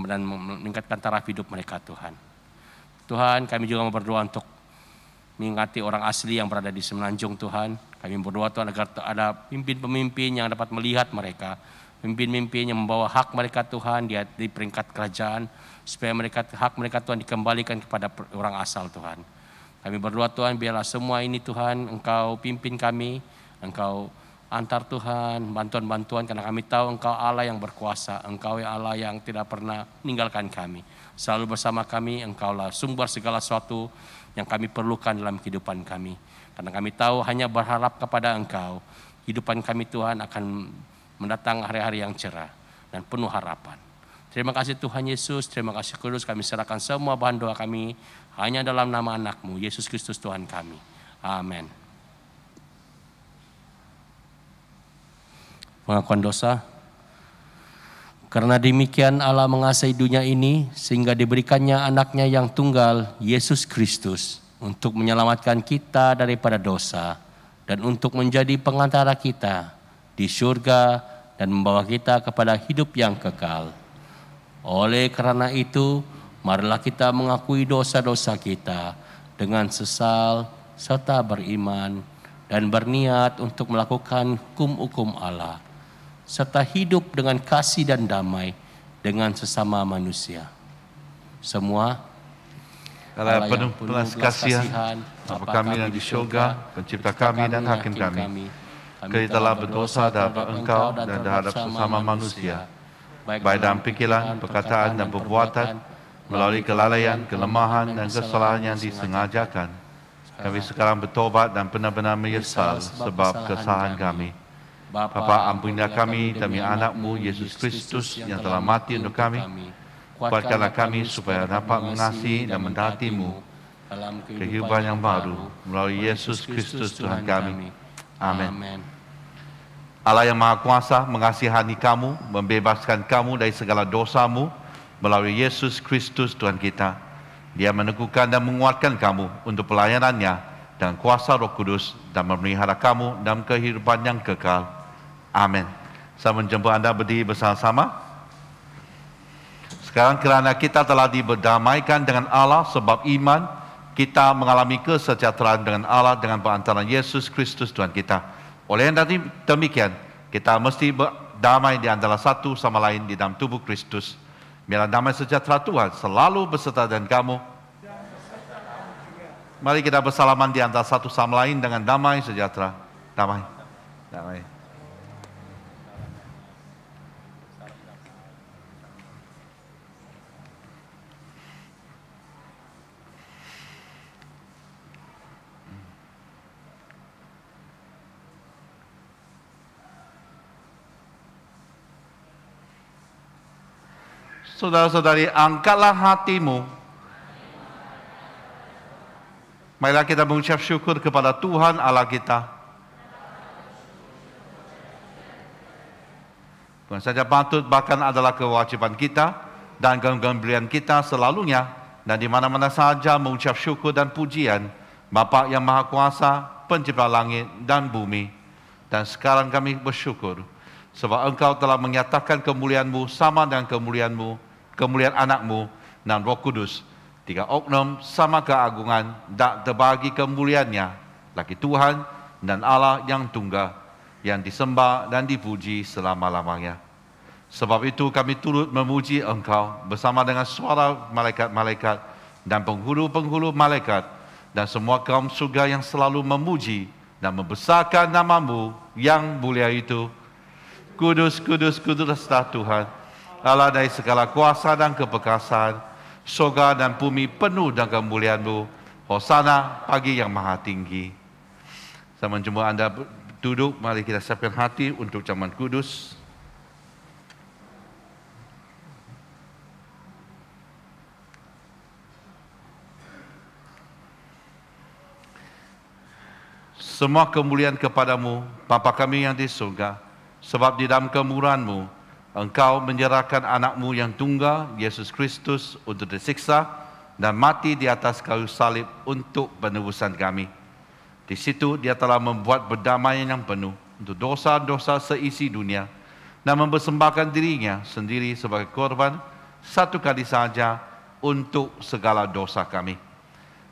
dan meningkatkan taraf hidup mereka, Tuhan. Tuhan, kami juga mau berdoa untuk mengingati orang asli yang berada di Semenanjung, Tuhan. Kami berdoa, Tuhan, agar ada pemimpin-pemimpin yang dapat melihat mereka, pemimpin-pemimpin yang membawa hak mereka, Tuhan, di peringkat kerajaan, supaya hak mereka, Tuhan, dikembalikan kepada orang asal, Tuhan. Kami berdoa, Tuhan, biarlah semua ini, Tuhan, Engkau pimpin kami, Engkau antar, Tuhan, bantuan-bantuan, karena kami tahu Engkau Allah yang berkuasa, Engkau Allah yang tidak pernah meninggalkan kami. Selalu bersama kami, Engkaulah sumber segala sesuatu, yang kami perlukan dalam kehidupan kami. Karena kami tahu hanya berharap kepada Engkau, kehidupan kami Tuhan akan mendatang hari-hari yang cerah dan penuh harapan. Terima kasih Tuhan Yesus, terima kasih Kudus, kami serahkan semua bahan doa kami hanya dalam nama anak-Mu, Yesus Kristus Tuhan kami. Amin. Pengakuan dosa. Karena demikian Allah mengasihi dunia ini sehingga diberikannya anaknya yang tunggal, Yesus Kristus, untuk menyelamatkan kita daripada dosa dan untuk menjadi pengantara kita di surga dan membawa kita kepada hidup yang kekal. Oleh karena itu, marilah kita mengakui dosa-dosa kita dengan sesal serta beriman dan berniat untuk melakukan hukum-hukum Allah, serta hidup dengan kasih dan damai dengan sesama manusia. Semua Allah penuh belas kasihan, Bapa kami yang di syurga, pencipta kami dan hakim kami, kami telah berdosa terhadap Engkau dan terhadap sesama manusia, baik dalam pikiran, perkataan dan perbuatan, melalui kelalaian, kelemahan dan kesalahan yang disengajakan. Kami sekarang bertobat dan benar-benar menyesal sebab kesalahan kami. Bapa, ampunilah kami demi anak-Mu Yesus Kristus yang telah mati untuk kami. Kuatkanlah kami supaya dapat mengasihi dan mentaati-Mu dalam kehidupan yang baru melalui Yesus Kristus Tuhan kami. Amin. Allah yang Maha Kuasa mengasihani kamu, membebaskan kamu dari segala dosa-Mu melalui Yesus Kristus Tuhan kita. Dia meneguhkan dan menguatkan kamu untuk pelayanannya dan kuasa Roh Kudus dan memelihara kamu dalam kehidupan yang kekal. Amin. Saya menjemput Anda berdiri bersama-sama. Sekarang kerana kita telah diberdamaikan dengan Allah sebab iman, kita mengalami kesejahteraan dengan Allah dengan perantaraan Yesus Kristus Tuhan kita. Oleh yang demikian, kita mesti berdamai di antara satu sama lain di dalam tubuh Kristus. Biarlah damai sejahtera Tuhan selalu beserta dengan kamu. Mari kita bersalaman di antara satu sama lain dengan damai sejahtera. Damai. Saudara-saudari, angkatlah hatimu. Marilah kita mengucap syukur kepada Tuhan Allah kita. Bukan saja patut, bahkan adalah kewajiban kita dan gembirian kita selalunya dan di mana-mana saja mengucap syukur dan pujian Bapa yang Maha Kuasa, Pencipta langit dan bumi. Dan sekarang kami bersyukur sebab Engkau telah menyatakan kemuliaan-Mu sama dengan kemuliaan anak-Mu dan Roh Kudus, tiga oknum sama keagungan dan terbagi kemuliaannya, lagi Tuhan dan Allah yang tunggal, yang disembah dan dipuji selama-lamanya. Sebab itu kami turut memuji Engkau bersama dengan suara malaikat-malaikat dan penghulu-penghulu malaikat dan semua kaum surga yang selalu memuji dan membesarkan nama-Mu yang mulia itu. Kudus, kudus, kuduslah Tuhan, Allah dari segala kuasa dan keperkasaan, surga dan bumi penuh dengan kemuliaan-Mu. Hosana pagi yang maha tinggi. Saya menjemput Anda duduk, mari kita siapkan hati untuk zaman kudus. Semua kemuliaan kepadamu, Bapa kami yang di surga, sebab di dalam kemurahan-Mu, Engkau menyerahkan anak-Mu yang tunggal, Yesus Kristus, untuk disiksa dan mati di atas kayu salib untuk penebusan kami. Di situ dia telah membuat perdamaian yang penuh untuk dosa-dosa seisi dunia dan mempersembahkan dirinya sendiri sebagai korban satu kali saja untuk segala dosa kami.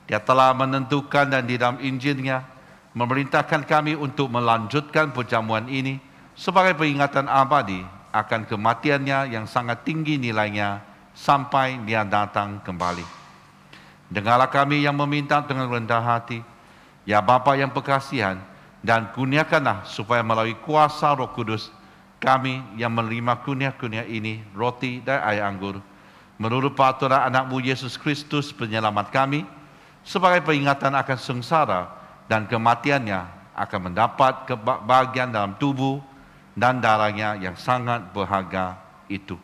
Dia telah menentukan dan di dalam Injilnya memerintahkan kami untuk melanjutkan perjamuan ini sebagai peringatan abadi akan kematiannya yang sangat tinggi nilainya sampai dia datang kembali. Dengarlah kami yang meminta dengan rendah hati, ya Bapa yang berkasihan, dan kurniakanlah supaya melalui kuasa Roh Kudus kami yang menerima kurnia-kurnia ini, roti dan air anggur, menurut peraturan anak-Mu Yesus Kristus penyelamat kami, sebagai peringatan akan sengsara dan kematiannya, akan mendapat kebahagiaan dalam tubuh dan darahnya yang sangat berharga itu.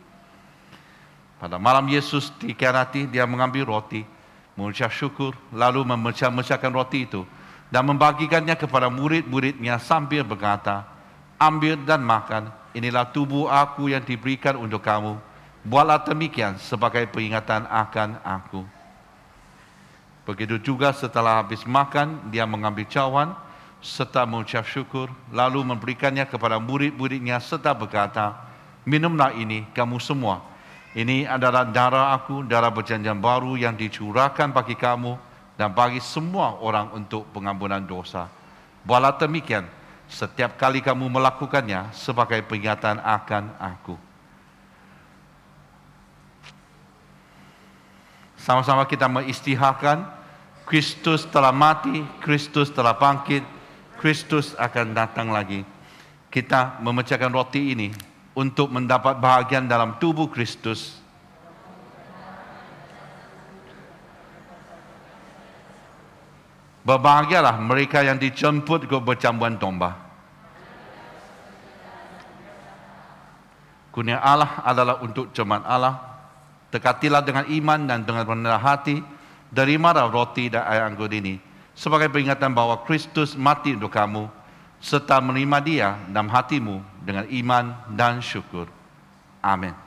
Pada malam Yesus dikhianati, dia mengambil roti, mengucap syukur, lalu memecah-mecahkan roti itu dan membagikannya kepada murid-muridnya sambil berkata, "Ambil dan makan, inilah tubuh aku yang diberikan untuk kamu. Buatlah demikian sebagai peringatan akan aku." Begitu juga setelah habis makan, dia mengambil cawan serta mengucap syukur, lalu memberikannya kepada murid-muridnya serta berkata, "Minumlah ini kamu semua. Ini adalah darah aku, darah perjanjian baru yang dicurahkan bagi kamu dan bagi semua orang untuk pengampunan dosa. Buatlah demikian setiap kali kamu melakukannya sebagai peringatan akan aku." Sama-sama kita mengisytiharkan, Kristus telah mati, Kristus telah bangkit, Kristus akan datang lagi. Kita memecahkan roti ini untuk mendapat bahagian dalam tubuh Kristus. Berbahagialah mereka yang dijemput ke perjamuan domba. Kurnia Allah adalah untuk jemaat Allah. Dekatilah dengan iman dan dengan rendah hati, terimalah roti dan air anggur ini sebagai peringatan bahwa Kristus mati untuk kamu, serta menerima dia dalam hatimu dengan iman dan syukur. Amin.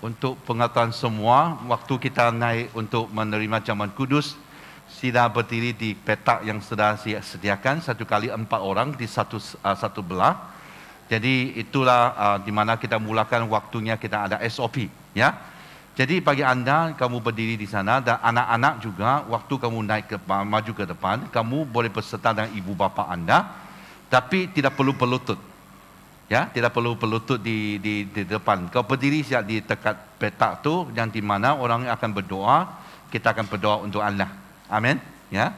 Untuk pengetahuan semua, waktu kita naik untuk menerima jamuan kudus, sila berdiri di petak yang sudah sediakan, 1 kali 4 orang di satu belah. Jadi itulah di mana kita mulakan waktunya, kita ada SOP, ya. Jadi bagi anda, kamu berdiri di sana, dan anak-anak juga, waktu kamu naik maju ke depan, kamu boleh berserta dengan ibu bapa anda, tapi tidak perlu berlutut. Ya, tidak perlu berlutut di depan. Kau berdiri siap di dekat petak tu, yang di mana orang akan berdoa, kita akan berdoa untuk Allah. Amin. Ya.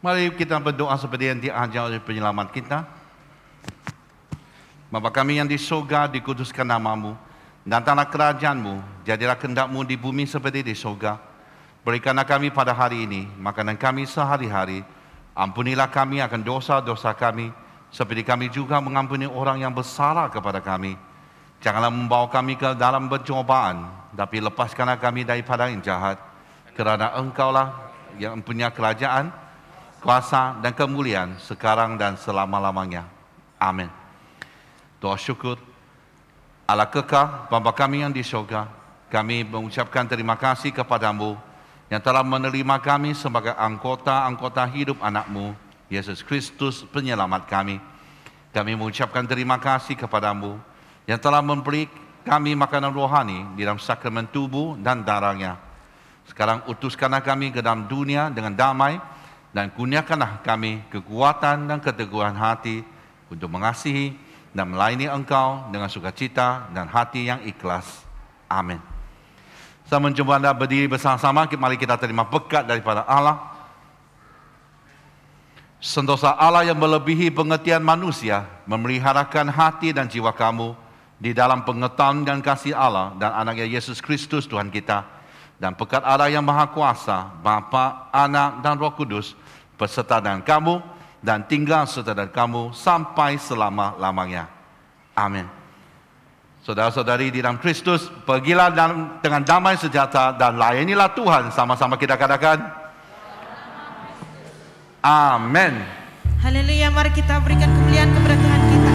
Mari kita berdoa seperti yang diajar oleh penyelamat kita. Bapa kami yang di surga, dikuduskan nama-Mu. Datanglah kerajaan-Mu, jadilah kehendak-Mu di bumi seperti di surga. Berikanlah kami pada hari ini makanan kami sehari-hari. Ampunilah kami akan dosa-dosa kami, seperti kami juga mengampuni orang yang bersalah kepada kami. Janganlah membawa kami ke dalam pencobaan, tapi lepaskanlah kami daripada yang jahat. Kerana Engkau-lah yang mempunyai kerajaan, kuasa dan kemuliaan sekarang dan selama-lamanya. Amin. Doa syukur. Allah kekal, Bapa kami yang di surga, kami mengucapkan terima kasih kepada-Mu yang telah menerima kami sebagai anggota hidup anak-Mu, Yesus Kristus penyelamat kami. Kami mengucapkan terima kasih kepada-Mu yang telah memberi kami makanan rohani di dalam sakramen tubuh dan darah-Nya. Sekarang utuskanlah kami ke dalam dunia dengan damai dan kurniakanlah kami kekuatan dan keteguhan hati untuk mengasihi dan melayani Engkau dengan sukacita dan hati yang ikhlas. Amin. Saya mencoba anda berdiri bersama-sama, mari kita terima berkat daripada Allah. Sentosa Allah yang melebihi pengertian manusia, memeliharakan hati dan jiwa kamu di dalam pengetahuan dan kasih Allah dan anaknya Yesus Kristus Tuhan kita. Dan berkat Allah yang Maha Kuasa, Bapa, Anak dan Roh Kudus, beserta dengan kamu, dan tinggal serta dengan kamu sampai selama-lamanya. Amin. Saudara-saudari di dalam Kristus, pergilah dengan damai sejahtera dan layanilah Tuhan. Sama-sama kita katakan, amin. Haleluya, mari kita berikan kemuliaan kepada Tuhan kita.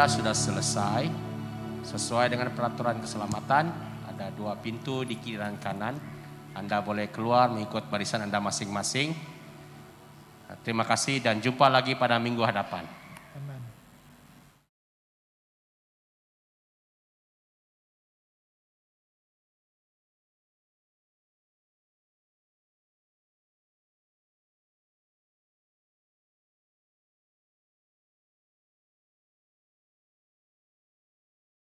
sudah selesai. Sesuai dengan peraturan keselamatan, ada 2 pintu di kiri dan kanan. Anda boleh keluar mengikut barisan Anda masing-masing. Terima kasih dan jumpa lagi pada minggu hadapan.